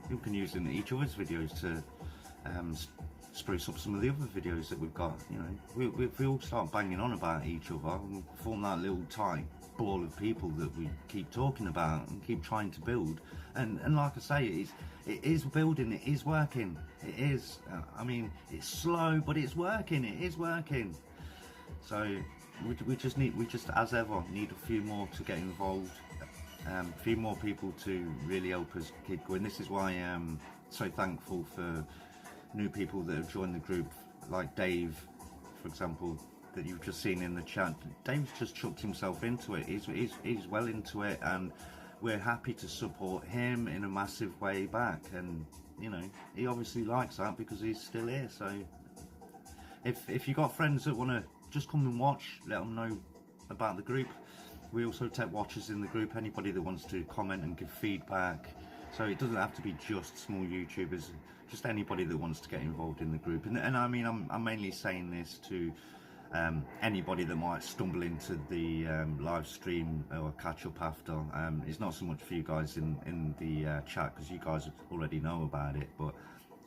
we can use it in each other's videos to spruce up some of the other videos that we've got. You know, if we all start banging on about each other and form that little tight ball of people that we keep talking about and keep trying to build, and like I say, it is building, it is working, it is. I mean, it's slow, but it's working, it is working. So we just as ever need a few more to get involved, a few more people to really help us keep going. This is why I'm so thankful for new people that have joined the group, like Dave, for example, that you've just seen in the chat. Dave's just chucked himself into it. He's well into it, and we're happy to support him in a massive way back. And you know, he obviously likes that because he's still here. So if you got friends that want to just come and watch, let them know about the group. We also take watchers in the group, anybody that wants to comment and give feedback. So it doesn't have to be just small YouTubers, just anybody that wants to get involved in the group. And I mean, I'm mainly saying this to anybody that might stumble into the live stream or catch up after. It's not so much for you guys in the chat, because you guys already know about it, but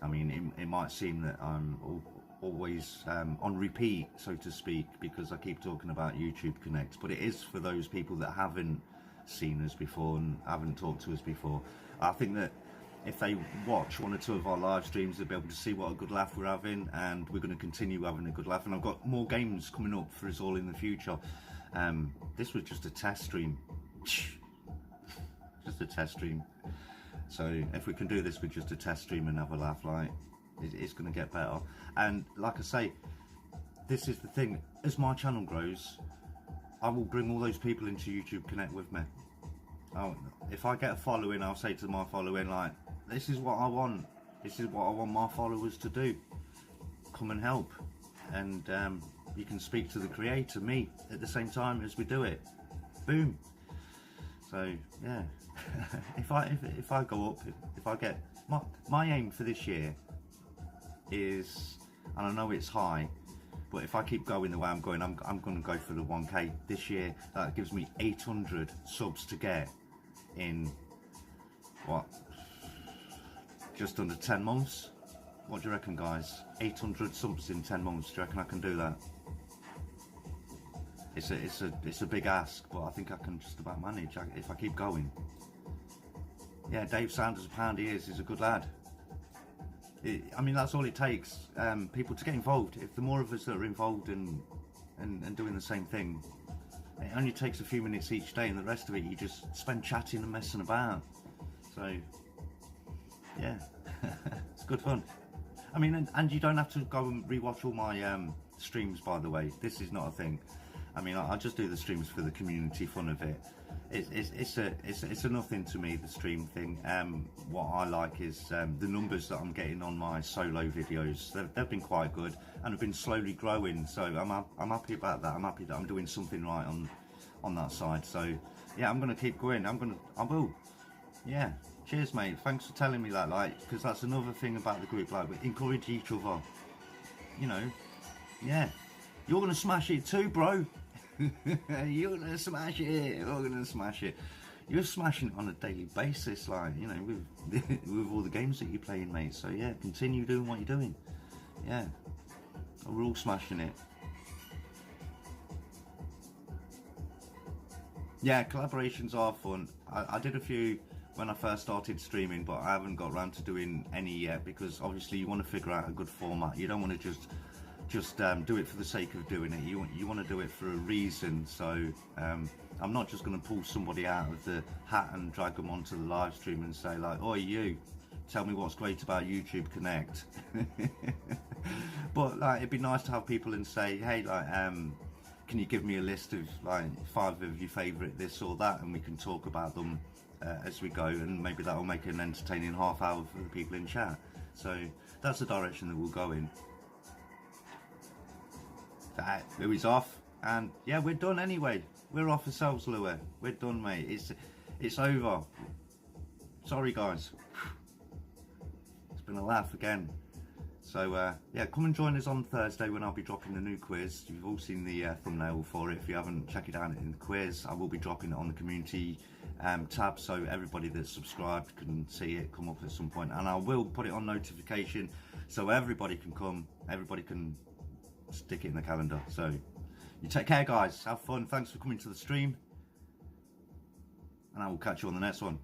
I mean, it might seem that I'm always on repeat, so to speak, because I keep talking about YouTube Connect, but it is for those people that haven't seen us before and haven't talked to us before. I think that if they watch one or two of our live streams, they'll be able to see what a good laugh we're having, and we're going to continue having a good laugh. And I've got more games coming up for us all in the future. This was just a test stream, just a test stream. So if we can do this with just a test stream and have a laugh, like, it's going to get better. And like I say, this is the thing, as my channel grows, I will bring all those people into YouTube Connect with me. If I get a following, I'll say to my following, like, this is what I want, this is what I want my followers to do, come and help. And you can speak to the creator, me, at the same time as we do it. Boom. So yeah, if I go up, if I get, my aim for this year is, and I know it's high, but if I keep going the way I'm going, I'm going to go for the 1K this year. That gives me 800 subs to get in, what, just under 10 months? What do you reckon, guys? 800 subs in 10 months, do you reckon I can do that? It's a big ask, but I think I can just about manage if I keep going. Yeah, Dave Sanders, a pound he is a good lad. I mean, that's all it takes, people to get involved. If the more of us that are involved and doing the same thing, it only takes a few minutes each day, and the rest of it you just spend chatting and messing about. So yeah, it's good fun. I mean, and you don't have to go and rewatch all my streams, by the way. This is not a thing. I mean, I just do the streams for the community fun of it. It's a nothing to me, the stream thing. What I like is the numbers that I'm getting on my solo videos. They've been quite good, and have been slowly growing. So I'm happy about that. I'm happy that I'm doing something right on that side. So yeah, I'm gonna keep going. I will. Yeah. Cheers, mate. Thanks for telling me that. Like, because that's another thing about the group. Like, we encourage each other. You know. Yeah. You're gonna smash it too, bro. You're gonna smash it. You're gonna smash it. You're smashing it on a daily basis, like, you know, with all the games that you're playing, mate. So yeah, continue doing what you're doing. Yeah, we're all smashing it. Yeah, collaborations are fun. I did a few when I first started streaming, but I haven't got around to doing any yet, because obviously you want to figure out a good format. You don't want to just do it for the sake of doing it. You want to do it for a reason. So I'm not just going to pull somebody out of the hat and drag them onto the live stream and say, like, "Oi, you, tell me what's great about YouTube Connect." But like, it'd be nice to have people and say, "Hey, like, can you give me a list of like 5 of your favourite this or that," and we can talk about them as we go, and maybe that'll make an entertaining half hour for the people in chat. So that's the direction that we'll go in. Louis off, and yeah, we're done anyway. We're off ourselves, Louis. We're done, mate. It's over. Sorry, guys. It's been a laugh again. So yeah, come and join us on Thursday when I'll be dropping the new quiz. You've all seen the thumbnail for it. If you haven't, check it out in the quiz. I will be dropping it on the community tab, so everybody that's subscribed can see it come up at some point. And I will put it on notification so everybody can come, everybody can stick it in the calendar. So you take care, guys. Have fun. Thanks for coming to the stream, and I will catch you on the next one.